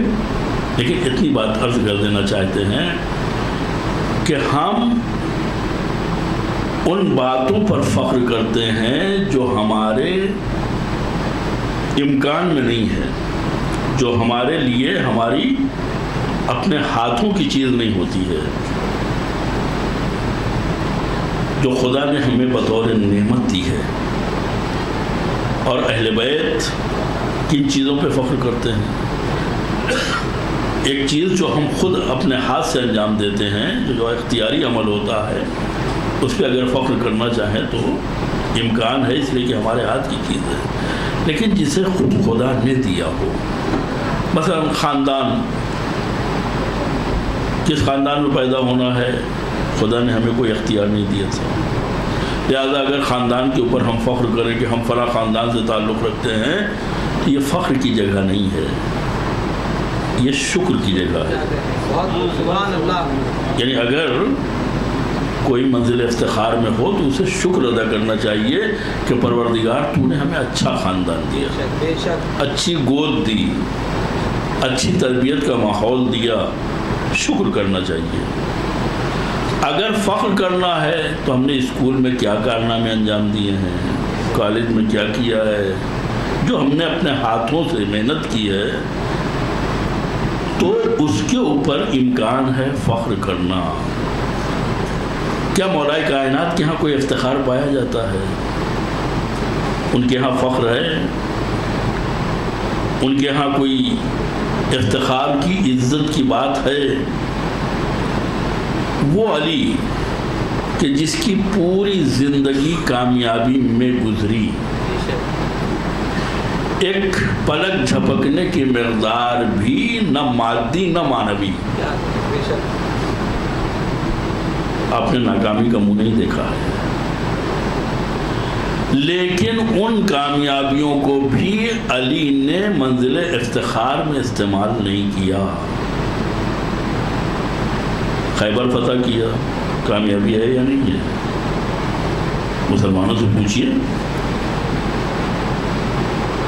A: لیکن اتنی بات عرض کر دینا چاہتے ہیں کہ ہم ان باتوں پر فخر کرتے ہیں جو ہمارے امکان میں نہیں ہے، جو ہمارے لیے ہماری اپنے ہاتھوں کی چیز نہیں ہوتی ہے، جو خدا نے ہمیں بطور نعمت دی ہے. اور اہل بیت کن چیزوں پہ فخر کرتے ہیں؟ ایک چیز جو ہم خود اپنے ہاتھ سے انجام دیتے ہیں، جو اختیاری عمل ہوتا ہے، اس پہ اگر فخر کرنا چاہیں تو امکان ہے، اس لیے کہ ہمارے ہاتھ کی چیز ہے. لیکن جسے خود خدا نے دیا ہو، مثلا خاندان، کس خاندان میں پیدا ہونا ہے خدا نے ہمیں کوئی اختیار نہیں دیا تھا. لہذا اگر خاندان کے اوپر ہم فخر کریں کہ ہم فلاں خاندان سے تعلق رکھتے ہیں تو یہ فخر کی جگہ نہیں ہے، یہ شکر کی جگہ ہے. یعنی اگر کوئی منزل افتخار میں ہو تو اسے شکر ادا کرنا چاہیے کہ پروردگار تو نے ہمیں اچھا خاندان دیا، اچھی گود دی، اچھی تربیت کا ماحول دیا، شکر کرنا چاہیے۔ اگر فخر کرنا ہے تو ہم نے اسکول میں کیا کارنامے انجام دیے ہیں، کالج میں کیا کیا ہے، جو ہم نے اپنے ہاتھوں سے محنت کی ہے، تو اس کے اوپر امکان ہے فخر کرنا۔ کیا مولا کائنات کے ہاں کوئی افتخار پایا جاتا ہے؟ ان کے ہاں فخر ہے؟ ان کے ہاں کوئی افتخار کی عزت کی بات ہے؟ وہ علی کہ جس کی پوری زندگی کامیابی میں گزری، ایک پلک جھپکنے کی مقدار بھی نہ مادی نہ معنوی، آپ نے ناکامی کا منہ نہیں دیکھا ہے، لیکن ان کامیابیوں کو بھی علی نے منزل افتخار میں استعمال نہیں کیا۔ خیبر فتح کیا، کامیابی ہے یا نہیں ہے؟ مسلمانوں سے پوچھئے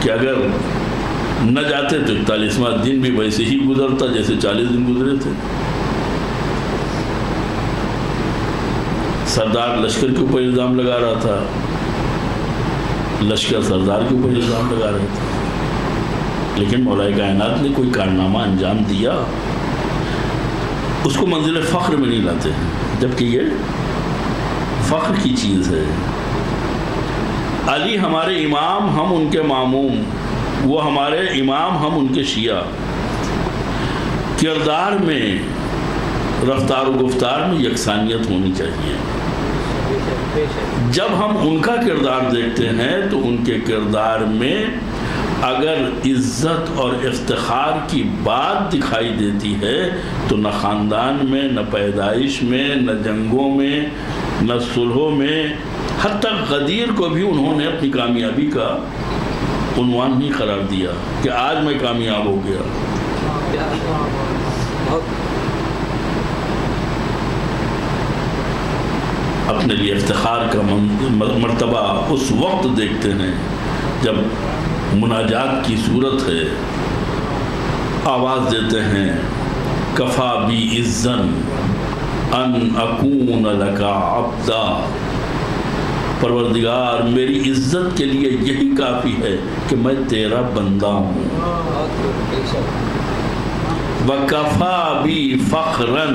A: کہ اگر نہ جاتے تو 41واں دن بھی ویسے ہی گزرتا جیسے 40 دن گزرے تھے۔ سردار لشکر کے اوپر الزام لگا رہا تھا، لشکر سردار کے اوپر الزام لگا رہے تھے، لیکن مولا کائنات نے کوئی کارنامہ انجام دیا، اس کو منزل فخر میں نہیں لاتے ہیں، جبکہ یہ فخر کی چیز ہے۔ علی ہمارے امام، ہم ان کے ماموم، وہ ہمارے امام، ہم ان کے شیعہ۔ کردار میں، رفتار و گفتار میں یکسانیت ہونی چاہیے۔ جب ہم ان کا کردار دیکھتے ہیں تو ان کے کردار میں اگر عزت اور افتخار کی بات دکھائی دیتی ہے تو نہ خاندان میں، نہ پیدائش میں، نہ جنگوں میں، نہ صلحوں میں، حتیٰ غدیر کو بھی انہوں نے اپنی کامیابی کا عنوان نہیں قرار دیا کہ آج میں کامیاب ہو گیا۔ اپنے لیے افتخار کا مرتبہ اس وقت دیکھتے ہیں جب مناجات کی صورت ہے، آواز دیتے ہیں کفا بی عزن ان اکون لکا عبدا، پروردگار میری عزت کے لیے یہی کافی ہے کہ میں تیرا بندہ ہوں۔ وَكَفَى بِي فَخْرًا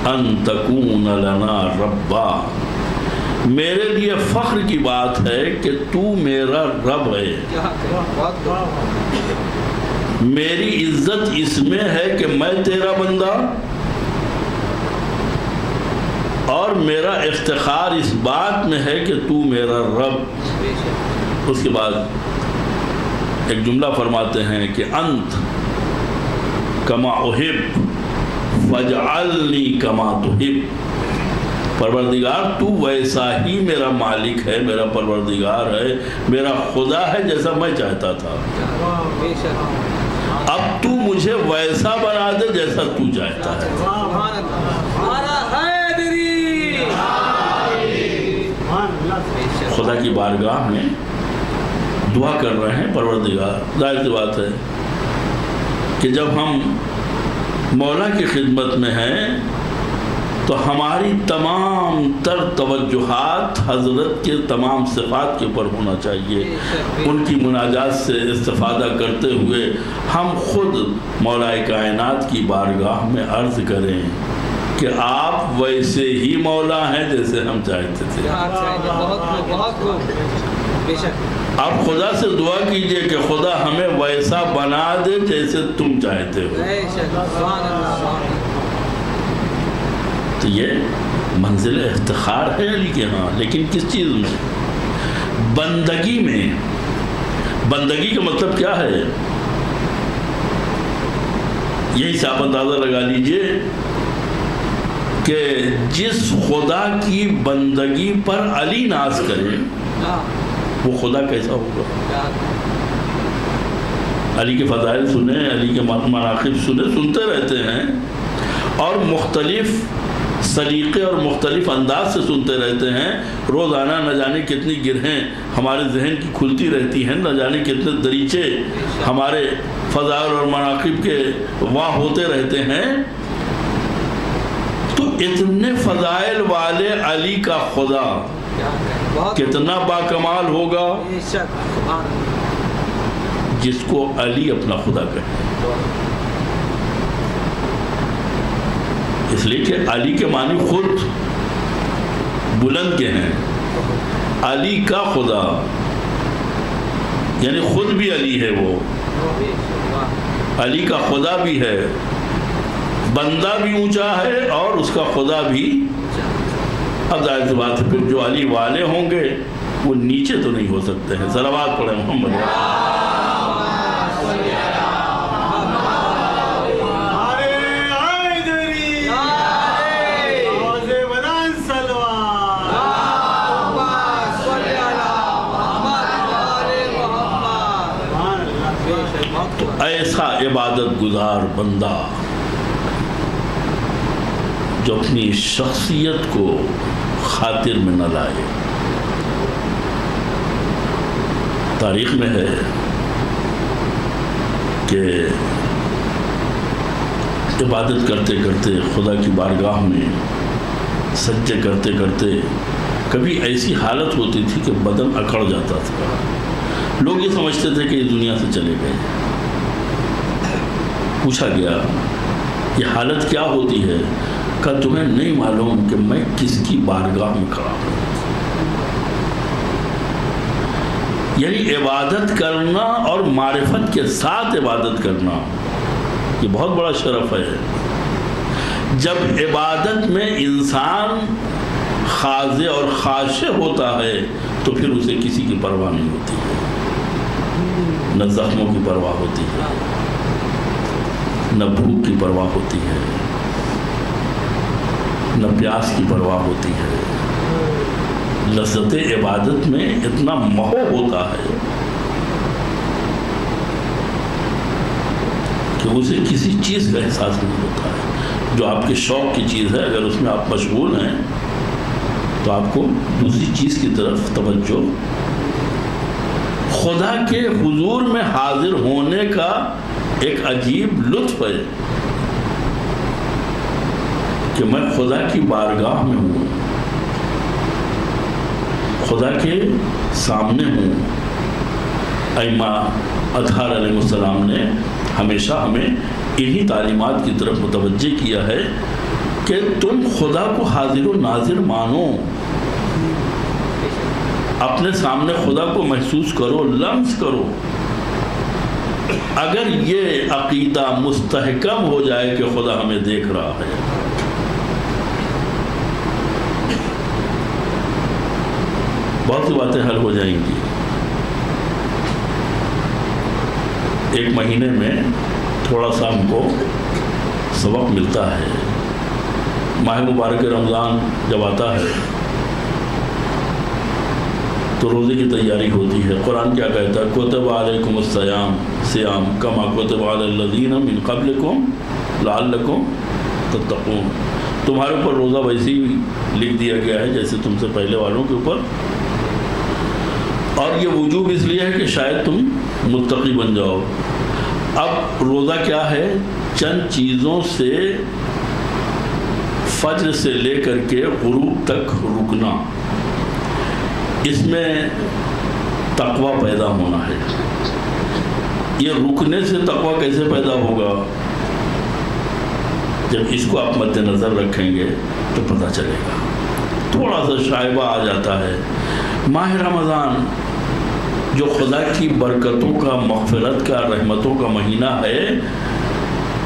A: أَن تَكُونَ لَنَا رَبًّا، میرے لیے فخر کی بات ہے کہ تو میرا رب ہے۔ میری عزت اس میں ہے کہ میں تیرا بندہ، اور میرا افتخار اس بات میں ہے کہ تو میرا رب۔ اس کے بعد ایک جملہ فرماتے ہیں کہ انت کما احب فاجعلنی کما تحب، پروردگار تو ویسا ہی میرا مالک ہے، میرا پروردگار ہے، میرا خدا ہے جیسا میں چاہتا تھا، اب تو مجھے ویسا بنا دے جیسا تو چاہتا ہے۔ خدا کی بارگاہ میں دعا کر رہے ہیں، پروردگار، ظاہر سی بات ہے کہ جب ہم مولا کی خدمت میں ہیں تو ہماری تمام تر توجہات حضرت کے تمام صفات کے اوپر ہونا چاہیے۔ ان کی مناجات سے استفادہ کرتے ہوئے ہم خود مولا کائنات کی بارگاہ میں عرض کریں کہ آپ ویسے ہی مولا ہیں جیسے ہم چاہتے تھے۔ آپ خدا سے دعا کیجئے کہ خدا ہمیں ویسا بنا دے جیسے تم چاہتے ہو۔ تو یہ منزل افتخار ہے علی کے ہاں، لیکن کس چیز میں؟ بندگی میں۔ بندگی کا مطلب کیا ہے؟ یہی سے آپ اندازہ لگا لیجئے کہ جس خدا کی بندگی پر علی ناز کرے وہ خدا کیسا ہوگا؟ علی کے فضائل سنیں، علی کے مناقب سنیں، سنتے رہتے ہیں، اور مختلف سلیقے اور مختلف انداز سے سنتے رہتے ہیں. روزانہ نہ جانے کتنی گرہیں ہمارے ذہن کی کھلتی رہتی ہیں, نہ جانے کتنے دریچے ہمارے فضائل اور مناقب کے واہ ہوتے رہتے ہیں. تو اتنے فضائل والے علی کا خدا کتنا باکمال ہوگا جس کو علی اپنا خدا کہے. اس لیے کہ علی کے معنی خود بلند کے ہیں. علی کا خدا یعنی خود بھی علی ہے, وہ علی کا خدا بھی ہے, بندہ بھی اونچا ہے اور اس کا خدا بھی. اب ظاہر سی بات ہے پھر جو علی والے ہوں گے وہ نیچے تو نہیں ہو سکتے ہیں. صلوات پڑھیں محمد. ایسا عبادت گزار بندہ جو اپنی شخصیت کو خاطر میں نہ لائے. تاریخ میں ہے کہ عبادت کرتے کرتے خدا کی بارگاہ میں سجدے کرتے کرتے کبھی ایسی حالت ہوتی تھی کہ بدن اکڑ جاتا تھا. لوگ یہ سمجھتے تھے کہ یہ دنیا سے چلے گئے. پوچھا گیا یہ حالت کیا ہوتی ہے؟ کہ تمہیں نہیں معلوم کہ میں کس کی بارگاہ میں کھڑا ہوں. یعنی عبادت کرنا اور معرفت کے ساتھ عبادت کرنا یہ بہت بڑا شرف ہے. جب عبادت میں انسان خاضع اور خاشع ہوتا ہے تو پھر اسے کسی کی پرواہ نہیں ہوتی ہے. نہ زخموں کی پرواہ ہوتی ہے, نہ بھوک کی پرواہ ہوتی ہے, نہ پیاس کی پرواہ ہوتی ہے. لذت عبادت میں اتنا محو ہوتا ہے کہ اسے کسی چیز کا احساس نہیں ہوتا ہے. جو آپ کے شوق کی چیز ہے اگر اس میں آپ مشغول ہیں تو آپ کو دوسری چیز کی طرف توجہ. خدا کے حضور میں حاضر ہونے کا ایک عجیب لطف ہے کہ میں خدا کی بارگاہ میں ہوں, خدا کے سامنے ہوں. ائمہ اطہار علیہ السلام نے ہمیشہ ہمیں انہی تعلیمات کی طرف متوجہ کیا ہے کہ تم خدا کو حاضر و ناظر مانو. اپنے سامنے خدا کو محسوس کرو, لمس کرو. اگر یہ عقیدہ مستحکم ہو جائے کہ خدا ہمیں دیکھ رہا ہے, بہت سی باتیں حل ہو جائیں گی. ایک مہینے میں تھوڑا سا ہم کو سبق ملتا ہے. ماہ مبارک رمضان جب آتا ہے تو روزے کی تیاری ہوتی ہے. قرآن کیا کہتا ہے؟ کتب علیکم الصیام سیام کما کتب علی الذین من قبلکم لعلکم تتقون. تمہارے اوپر روزہ ویسے ہی لکھ دیا گیا ہے جیسے تم سے پہلے والوں کے اوپر, اور یہ وجوب اس لیے ہے کہ شاید تم متقی بن جاؤ. اب روزہ کیا ہے؟ چند چیزوں سے فجر سے لے کر کے غروب تک رکنا. اس میں تقوی پیدا ہونا ہے. یہ رکنے سے تقوی کیسے پیدا ہوگا؟ جب اس کو آپ مد نظر رکھیں گے تو پتہ چلے گا. تھوڑا سا شائبہ آ جاتا ہے. ماہ رمضان جو خدا کی برکتوں کا, مغفرت کا, رحمتوں کا مہینہ ہے,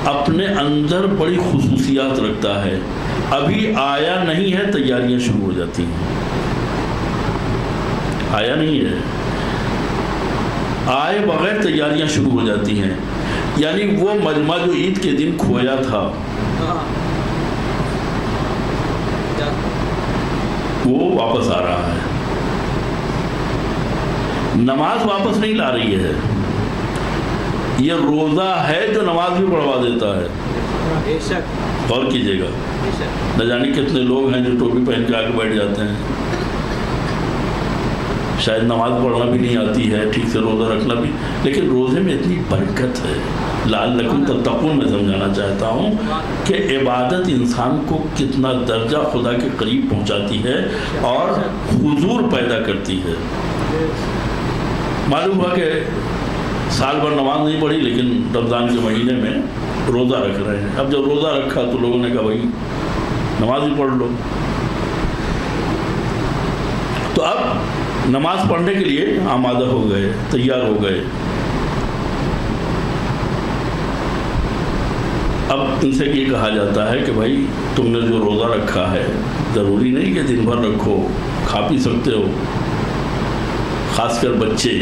A: اپنے اندر بڑی خصوصیات رکھتا ہے. ابھی آیا نہیں ہے تیاریاں شروع ہو جاتی ہیں. آیا نہیں ہے, آئے بغیر تیاریاں شروع ہو جاتی ہیں. یعنی وہ مجمع جو عید کے دن کھویا تھا وہ واپس آ رہا ہے. نماز واپس نہیں لا رہی ہے. یہ روزہ ہے جو نماز بھی پڑھوا دیتا ہے. غور کیجیے گا. نہ جانے کتنے لوگ ہیں جو ٹوپی پہن کے آگے بیٹھ جاتے ہیں, شاید نماز پڑھنا بھی نہیں آتی ہے, ٹھیک سے روزہ رکھنا بھی, لیکن روزے میں اتنی برکت ہے. لعلکم تتقون میں سمجھانا چاہتا ہوں کہ عبادت انسان کو کتنا درجہ خدا کے قریب پہنچاتی ہے اور حضور پیدا کرتی ہے. معلوم ہوا کہ سال بھر نماز نہیں پڑھی لیکن رمضان کے مہینے میں روزہ رکھ رہے ہیں. اب جب روزہ رکھا تو لوگوں نے کہا بھائی نماز ہی پڑھ لو. تو اب نماز پڑھنے کے لیے آمادہ ہو گئے, تیار ہو گئے. اب ان سے یہ کہا جاتا ہے کہ بھائی تم نے جو روزہ رکھا ہے ضروری نہیں کہ دن بھر رکھو, کھا پی سکتے ہو. خاص کر بچے,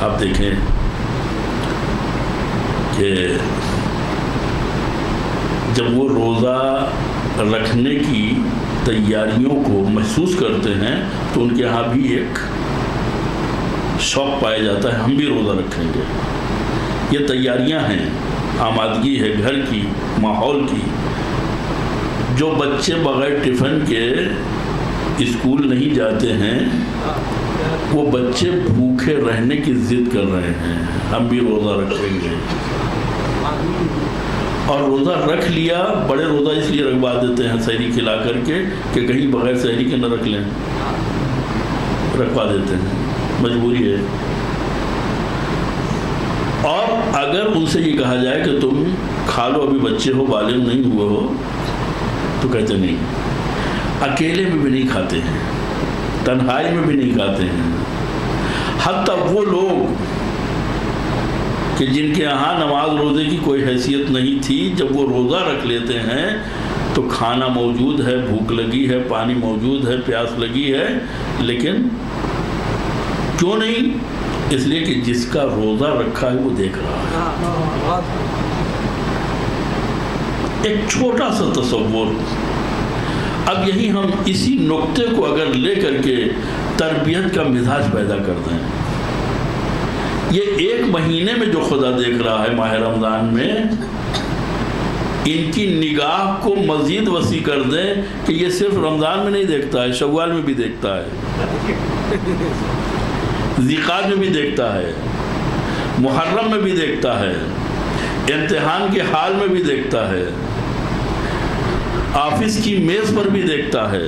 A: آپ دیکھیں کہ جب وہ روزہ رکھنے کی تیاریوں کو محسوس کرتے ہیں تو ان کے ہاں بھی ایک شوق پایا جاتا ہے, ہم بھی روزہ رکھیں گے. یہ تیاریاں ہیں, آمادگی ہے گھر کی, ماحول کی. جو بچے بغیر ٹفن کے اسکول نہیں جاتے ہیں وہ بچے بھوکے رہنے کی ضد کر رہے ہیں, ہم بھی روزہ رکھیں گے. اور روزہ رکھ لیا, بڑے روزہ اس لیے رکھوا دیتے ہیں سحری کھلا کر کے کہ کہیں بغیر سحری کے نہ رکھ لیں, رکھوا دیتے ہیں, مجبوری ہے. اور اگر ان سے یہ کہا جائے کہ تم کھا لو, ابھی بچے ہو, بالغ نہیں ہوئے ہو, تو کہتے نہیں. اکیلے میں بھی نہیں کھاتے ہیں, تنہائی میں بھی نہیں کھاتے ہیں. حتیٰ وہ لوگ کہ جن کے یہاں نماز روزے کی کوئی حیثیت نہیں تھی, جب وہ روزہ رکھ لیتے ہیں تو کھانا موجود ہے, بھوک لگی ہے, پانی موجود ہے, پیاس لگی ہے, لیکن کیوں نہیں؟ اس لیے کہ جس کا روزہ رکھا ہے وہ دیکھ رہا ہے. ایک چھوٹا سا تصور. اب یہی ہم اسی نقطے کو اگر لے کر کے تربیت کا مزاج پیدا کر دیں, یہ ایک مہینے میں جو خدا دیکھ رہا ہے ماہ رمضان میں, ان کی نگاہ کو مزید وسیع کر دیں کہ یہ صرف رمضان میں نہیں دیکھتا ہے, شوال میں بھی دیکھتا ہے, ذیقعد میں بھی دیکھتا ہے, محرم میں بھی دیکھتا ہے, امتحان کے حال میں بھی دیکھتا ہے, آفس کی میز پر بھی دیکھتا ہے,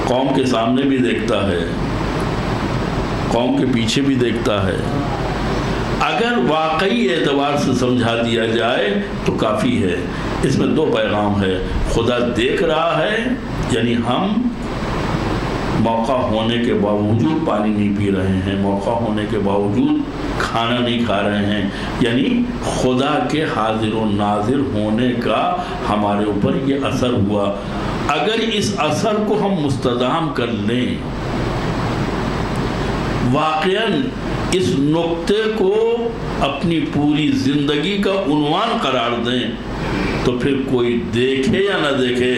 A: قوم کے سامنے بھی دیکھتا ہے, قوم کے پیچھے بھی دیکھتا ہے. اگر واقعی اعتبار سے سمجھا دیا جائے تو کافی ہے. اس میں دو پیغام ہے. خدا دیکھ رہا ہے, یعنی ہم موقع ہونے کے باوجود پانی نہیں پی رہے ہیں, موقع ہونے کے باوجود کھانا نہیں کھا رہے ہیں, یعنی خدا کے حاضر و ناظر ہونے کا ہمارے اوپر یہ اثر ہوا. اگر اس اثر کو ہم مستدام کر لیں, واقعاً اس نقطے کو اپنی پوری زندگی کا عنوان قرار دیں, تو پھر کوئی دیکھے یا نہ دیکھے,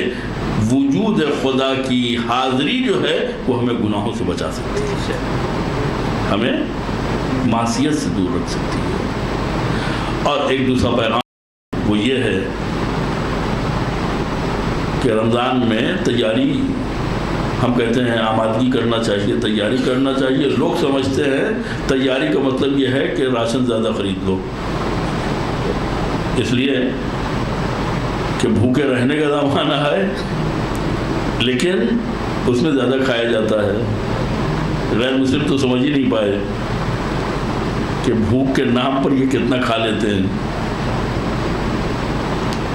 A: وجود خدا کی حاضری جو ہے وہ ہمیں گناہوں سے بچا سکتی ہے, ہمیں معصیت سے دور رکھ سکتی ہے. اور ایک دوسرا پیغام وہ یہ ہے کہ رمضان میں تیاری, ہم کہتے ہیں آمادگی کرنا چاہیے, تیاری کرنا چاہیے. لوگ سمجھتے ہیں تیاری کا مطلب یہ ہے کہ راشن زیادہ خرید لو, اس لیے کہ بھوکے رہنے کا زمانہ ہے, لیکن اس میں زیادہ کھایا جاتا ہے. غیر مسلم تو سمجھ ہی نہیں پائے کہ بھوک کے نام پر یہ کتنا کھا لیتے ہیں.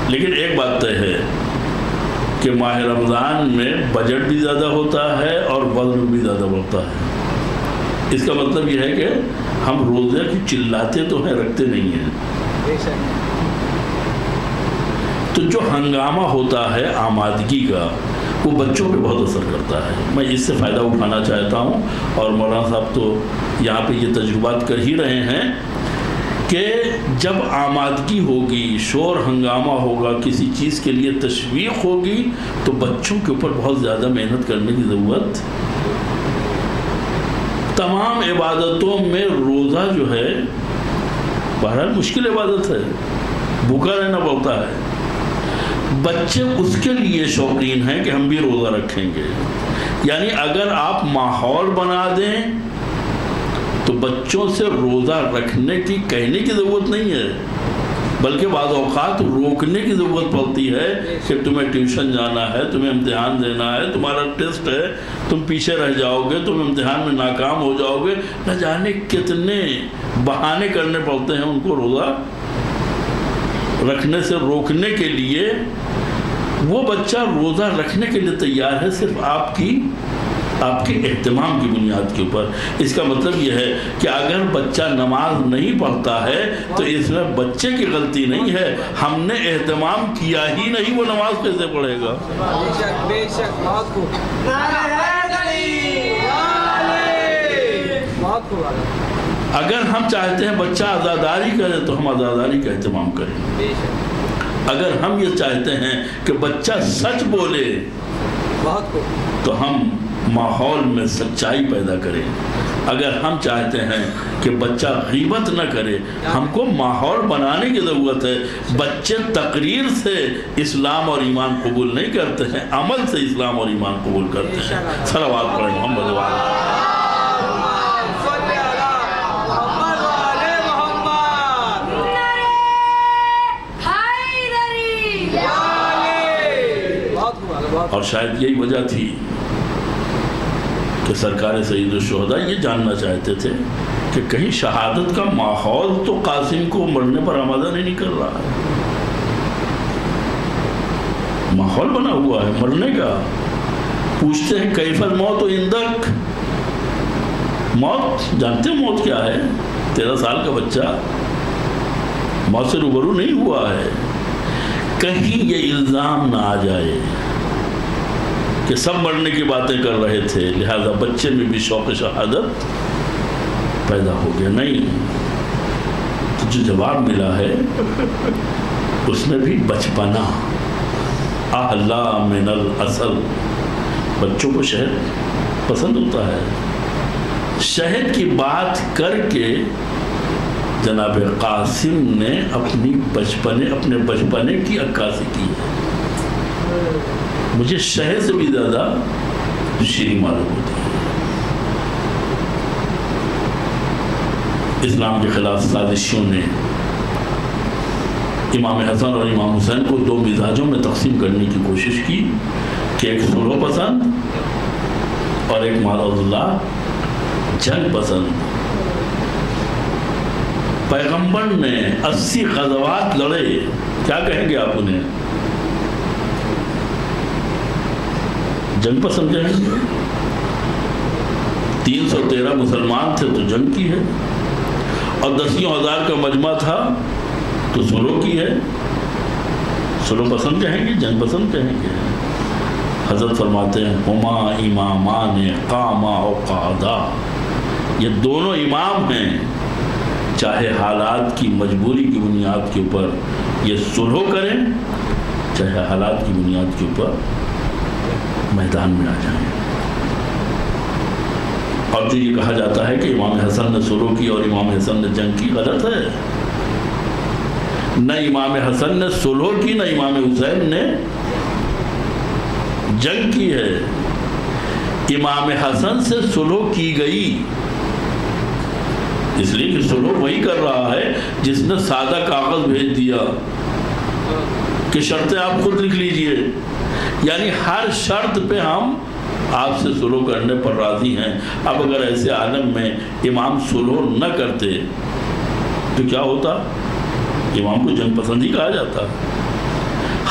A: لیکن ایک بات طے ہے کہ ماہ رمضان میں بجٹ بھی زیادہ ہوتا ہے اور وزن بھی زیادہ بڑھتا ہے. اس کا مطلب یہ ہے کہ ہم روزے کی چلاتے تو ہیں, رکھتے نہیں ہیں. تو جو ہنگامہ ہوتا ہے آمادگی کا, وہ بچوں پہ بہت اثر کرتا ہے. میں اس سے فائدہ اٹھانا چاہتا ہوں, اور مولانا صاحب تو یہاں پہ یہ تجربات کر ہی رہے ہیں کہ جب آمادگی ہوگی, شور ہنگامہ ہوگا, کسی چیز کے لیے تشویق ہوگی, تو بچوں کے اوپر بہت زیادہ محنت کرنے کی ضرورت. تمام عبادتوں میں روزہ جو ہے بہرحال مشکل عبادت ہے, بھوکا رہنا پڑتا ہے. بچے اس کے لیے شوقین ہیں کہ ہم بھی روزہ رکھیں گے. یعنی اگر آپ ماحول بنا دیں تو بچوں سے روزہ رکھنے کی کہنے کی ضرورت نہیں ہے، بلکہ بعض اوقات روکنے کی ضرورت پڑتی ہے کہ تمہیں ٹیوشن جانا ہے، تمہیں امتحان دینا ہے، تمہارا ٹیسٹ ہے، تم پیچھے رہ جاؤ گے، تم امتحان میں ناکام ہو جاؤ گے. نہ جانے کتنے بہانے کرنے پڑتے ہیں ان کو روزہ رکھنے سے روکنے کے لیے. وہ بچہ روزہ رکھنے کے لیے تیار ہے صرف آپ کے اہتمام کی بنیاد کے اوپر. اس کا مطلب یہ ہے کہ اگر بچہ نماز نہیں پڑھتا ہے تو اس میں بچے کی غلطی نہیں ہے، ہم نے اہتمام کیا ہی نہیں، وہ نماز کیسے پڑھے گا؟
B: بے شک بہت خوب.
A: اگر ہم چاہتے ہیں بچہ عزاداری کرے تو ہم عزاداری کا اہتمام کریں. اگر ہم یہ چاہتے ہیں کہ بچہ سچ بولے تو ہم ماحول میں سچائی پیدا کریں. اگر ہم چاہتے ہیں کہ بچہ غیبت نہ کرے، ہم کو ماحول بنانے کی ضرورت ہے. بچے تقریر سے اسلام اور ایمان قبول نہیں کرتے ہیں، عمل سے اسلام اور ایمان قبول کرتے ہیں. صلوات پڑھیں محمد وعلیہ. اور شاید یہی وجہ تھی کہ سرکار سید الشہداء یہ جاننا چاہتے تھے کہ کہیں شہادت کا ماحول تو قاسم کو مرنے پر آمادہ نہیں کر رہا ہے. ماحول بنا ہوا ہے مرنے کا. پوچھتے ہیں کیف الموت عندک، موت جانتے ہیں موت کیا ہے؟ 13 سال کا بچہ موت سے روبرو نہیں ہوا ہے. کہیں یہ الزام نہ آ جائے کہ سب مرنے کی باتیں کر رہے تھے لہذا بچے میں بھی شوق شہادت پیدا ہو گیا. نہیں، تو جو جواب ملا ہے اس میں بھی بچپنا. احلا من الاصل. بچوں کو شہد پسند ہوتا ہے. شہد کی بات کر کے جناب قاسم نے اپنے بچپنے کی عکاسی کی ہے. مجھے شہد سے بھی زیادہ شیریں معلوم ہوتی ہے. اسلام کے خلاف سازشیوں نے امام حسن اور امام حسین کو 2 مزاجوں میں تقسیم کرنے کی کوشش کی کہ ایک سلو پسند اور ایک معاذ اللہ جنگ پسند. پیغمبر نے 80 غزوات لڑے، کیا کہیں گے آپ انہیں؟ جنگ پسند کہیں گے. 313 مسلمان تھے تو جنگ کی ہے، اور 10,000 کا مجمع تھا تو سلو کی ہے. سلو پسند کہیں گے، جنگ پسند کہیں گے. حضرت فرماتے ہیں ہما امامان قاما و قعدا. یہ دونوں امام ہیں، چاہے حالات کی مجبوری کی بنیاد کے اوپر یہ سلو کریں، چاہے حالات کی بنیاد کے اوپر میدان میں آ جائیں. اور جو یہ کہا جاتا ہے کہ امام حسن نے سلو کی اور امام حسن نے جنگ کی، غلط ہے. نہ امام حسن نے سلو کی، نہ امام حسین نے جنگ کی ہے. امام حسن سے سلو کی گئی، اس لیے کہ سلو وہی کر رہا ہے جس نے سادہ کاغذ بھیج دیا کہ شرطیں آپ خود لکھ لیجئے. یعنی ہر شرط پہ ہم آپ سے سلو کرنے پر راضی ہیں. اب اگر ایسے عالم میں امام سلو نہ کرتے تو کیا ہوتا؟ امام کو جنگ پسندی کہا جاتا.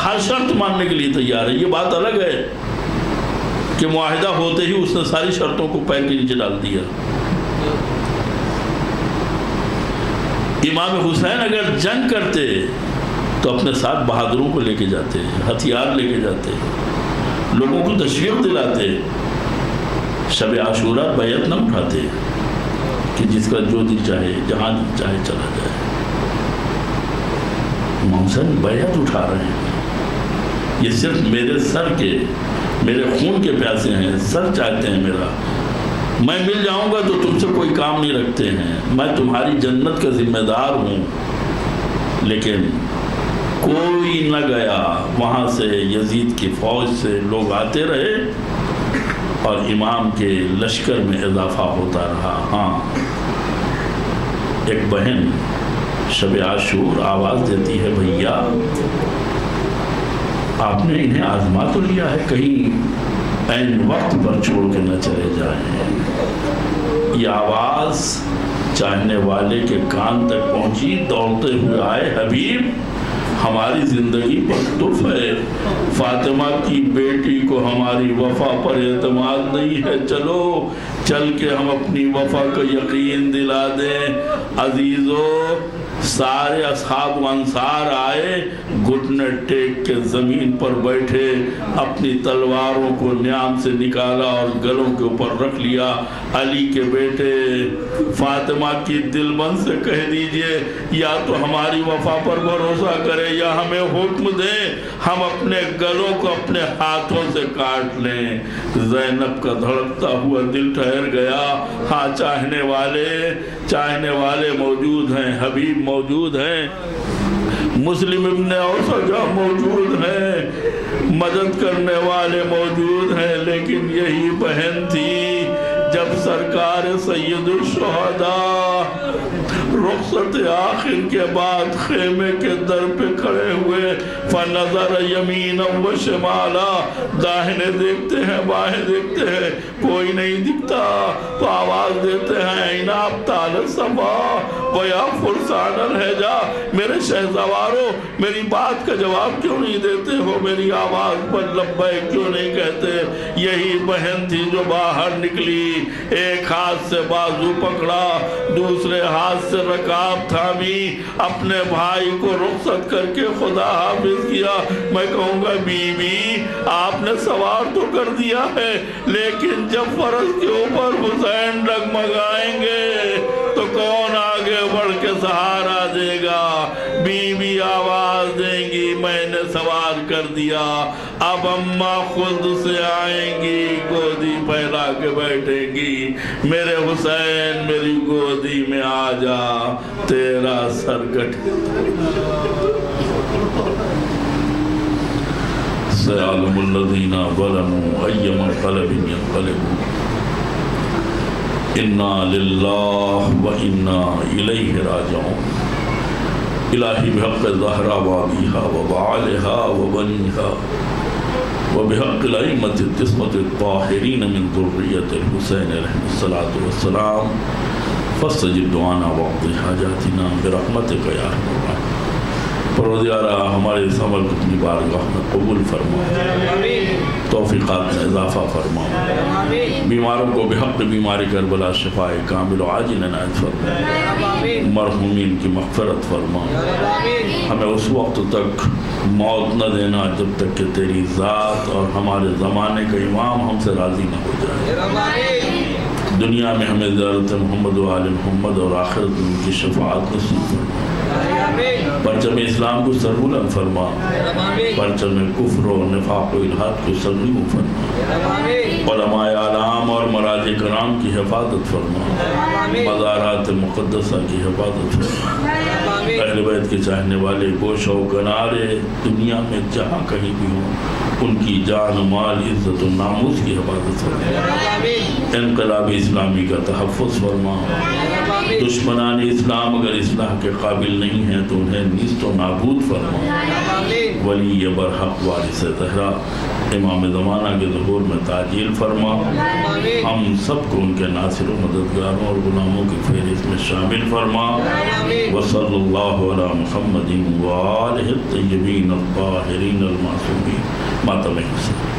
A: ہر شرط ماننے کے لیے تیار ہے. یہ بات الگ ہے کہ معاہدہ ہوتے ہی اس نے ساری شرطوں کو پیر کے نیچے ڈال دیا. امام حسین اگر جنگ کرتے تو اپنے ساتھ بہادروں کو لے کے جاتے، ہتھیار لے کے جاتے، لوگوں کو تشویق دلاتے. شب عاشورہ بیعت نہ اٹھاتے کہ جس کا جو دل چاہے جہاں دل چاہے چلا جائے. امام حسین بیعت اٹھا رہے ہیں. یہ صرف میرے سر کے، میرے خون کے پیاسے ہیں، سر چاہتے ہیں میرا. میں مل جاؤں گا تو تم سے کوئی کام نہیں رکھتے ہیں، میں تمہاری جنت کا ذمہ دار ہوں، لیکن کوئی نہ گیا. وہاں سے یزید کی فوج سے لوگ آتے رہے اور امام کے لشکر میں اضافہ ہوتا رہا. ہاں، ایک بہن شب عاشور آواز دیتی ہے، بھیا آپ نے انہیں آزما تو لیا ہے، کہیں عین وقت پر چھوڑ کے نہ چلے جائیں. یہ آواز چاہنے والے کے کان تک پہنچی. دوڑتے ہوئے آئے، حبیب ہماری زندگی پر تحف ہے، فاطمہ کی بیٹی کو ہماری وفا پر اعتماد نہیں ہے، چلو چل کے ہم اپنی وفا کا یقین دلا دیں. عزیزو، سارے اصحاب و انصار آئے، گھٹنے ٹیک کے زمین پر بیٹھے، اپنی تلواروں کو نیام سے نکالا اور گلوں کے اوپر رکھ لیا. علی کے بیٹے فاطمہ کی دل بند سے کہہ دیجئے، یا تو ہماری وفا پر بھروسہ کرے یا ہمیں حکم دے ہم اپنے گلوں کو اپنے ہاتھوں سے کاٹ لیں. زینب کا دھڑکتا ہوا دل ٹھہر گیا. ہاں، چاہنے والے موجود ہیں، حبیب موجود ہیں، مسلم ابن اوسجہ موجود ہیں، مدد کرنے والے موجود ہیں. لیکن یہی بہن تھی جب سرکار سید الشہداء رخصت آخر کے بعد خیمے کے در پہ کھڑے ہوئے، فنظر یمینا و شمالا، داہنے دیکھتے ہیں بائیں دیکھتے ہیں، کوئی نہیں دکھتا تو آواز دیتے ہیں، این ابطال الصفا و یا فرسان الحجا، میرے شہسوارو میری بات کا جواب کیوں نہیں دیتے ہو، میری آواز پر لبیک کیوں نہیں کہتے. یہی بہن تھی جو باہر نکلی، ایک ہاتھ سے بازو پکڑا، دوسرے ہاتھ سے رکاب تھامی، اپنے بھائی کو رخصت کر کے خدا حافظ کیا. میں کہوں گا بی بی آپ نے سوار تو کر دیا ہے، لیکن جب فرض کے اوپر حسین ڈگمگائیں گے تو کون آگے بڑھ کے سہارا دے گا. بی بی آواز دیں گی، میں نے سوار کر دیا، اب اماں خود سے آئیں گی، گودی پھیلا کے بیٹھیں گی، میرے حسین میری گودی میں آ جا، تیرا سر کٹ. سيعلم الذين ظلموا أي منقلب ينقلبون إنا لله وإنا إليه راجعون. الہی بحق الزہرا وابیہا وبعالہا وبنیہا وبحق الائمة التسمة الطاہرین من ذریة الحسین علیہ السلام فاستجب دعانا واقض حاجاتنا برحمتک یا ارحم الراحمین. پروردگارا ہمارے اس عمل کو اپنی بارگاہ میں قبول فرما، توفیقات میں اضافہ فرما، بیماروں کو بحق بیماری کربلا شفائے کامل و عاجل عنایت فرما، مرحومین کی مغفرت فرما. ہمیں اس وقت تک موت نہ دینا جب تک کہ تیری ذات اور ہمارے زمانے کا امام ہم سے راضی نہ ہو جائے. دنیا میں ہمیں زیارت محمد و آل محمد اور آخرت میں ان کی شفاعت نصیب فرما. پرچم اسلام کو سربلند فرما، پرچم کفر و نفاق و الحاد کو سرنگو فرما. علماء اعلام اور مراجع کرام کی حفاظت فرما، مزارات مقدسہ کی حفاظت فرما. اہل بیت کے چاہنے والے گوشہ و کنارے دنیا میں جہاں کہیں بھی ہوں، ان کی جان مال عزت و ناموس کی حفاظت فرما. انقلاب اسلامی کا تحفظ فرما. دشمنان اسلام اگر اصلاح کے قابل نہیں ہیں تو انہیں نیست و نابود فرما. ولی برحق وارث زہرا امام زمانہ کے ظہور میں تعجیل فرما. ہم سب کو ان کے ناصر و مددگاروں اور غلاموں کی فہرست میں شامل فرما. وصلی اللہ علی محمد وآلہ الطیبین الطاہرین المعصومین. ماتم حسین.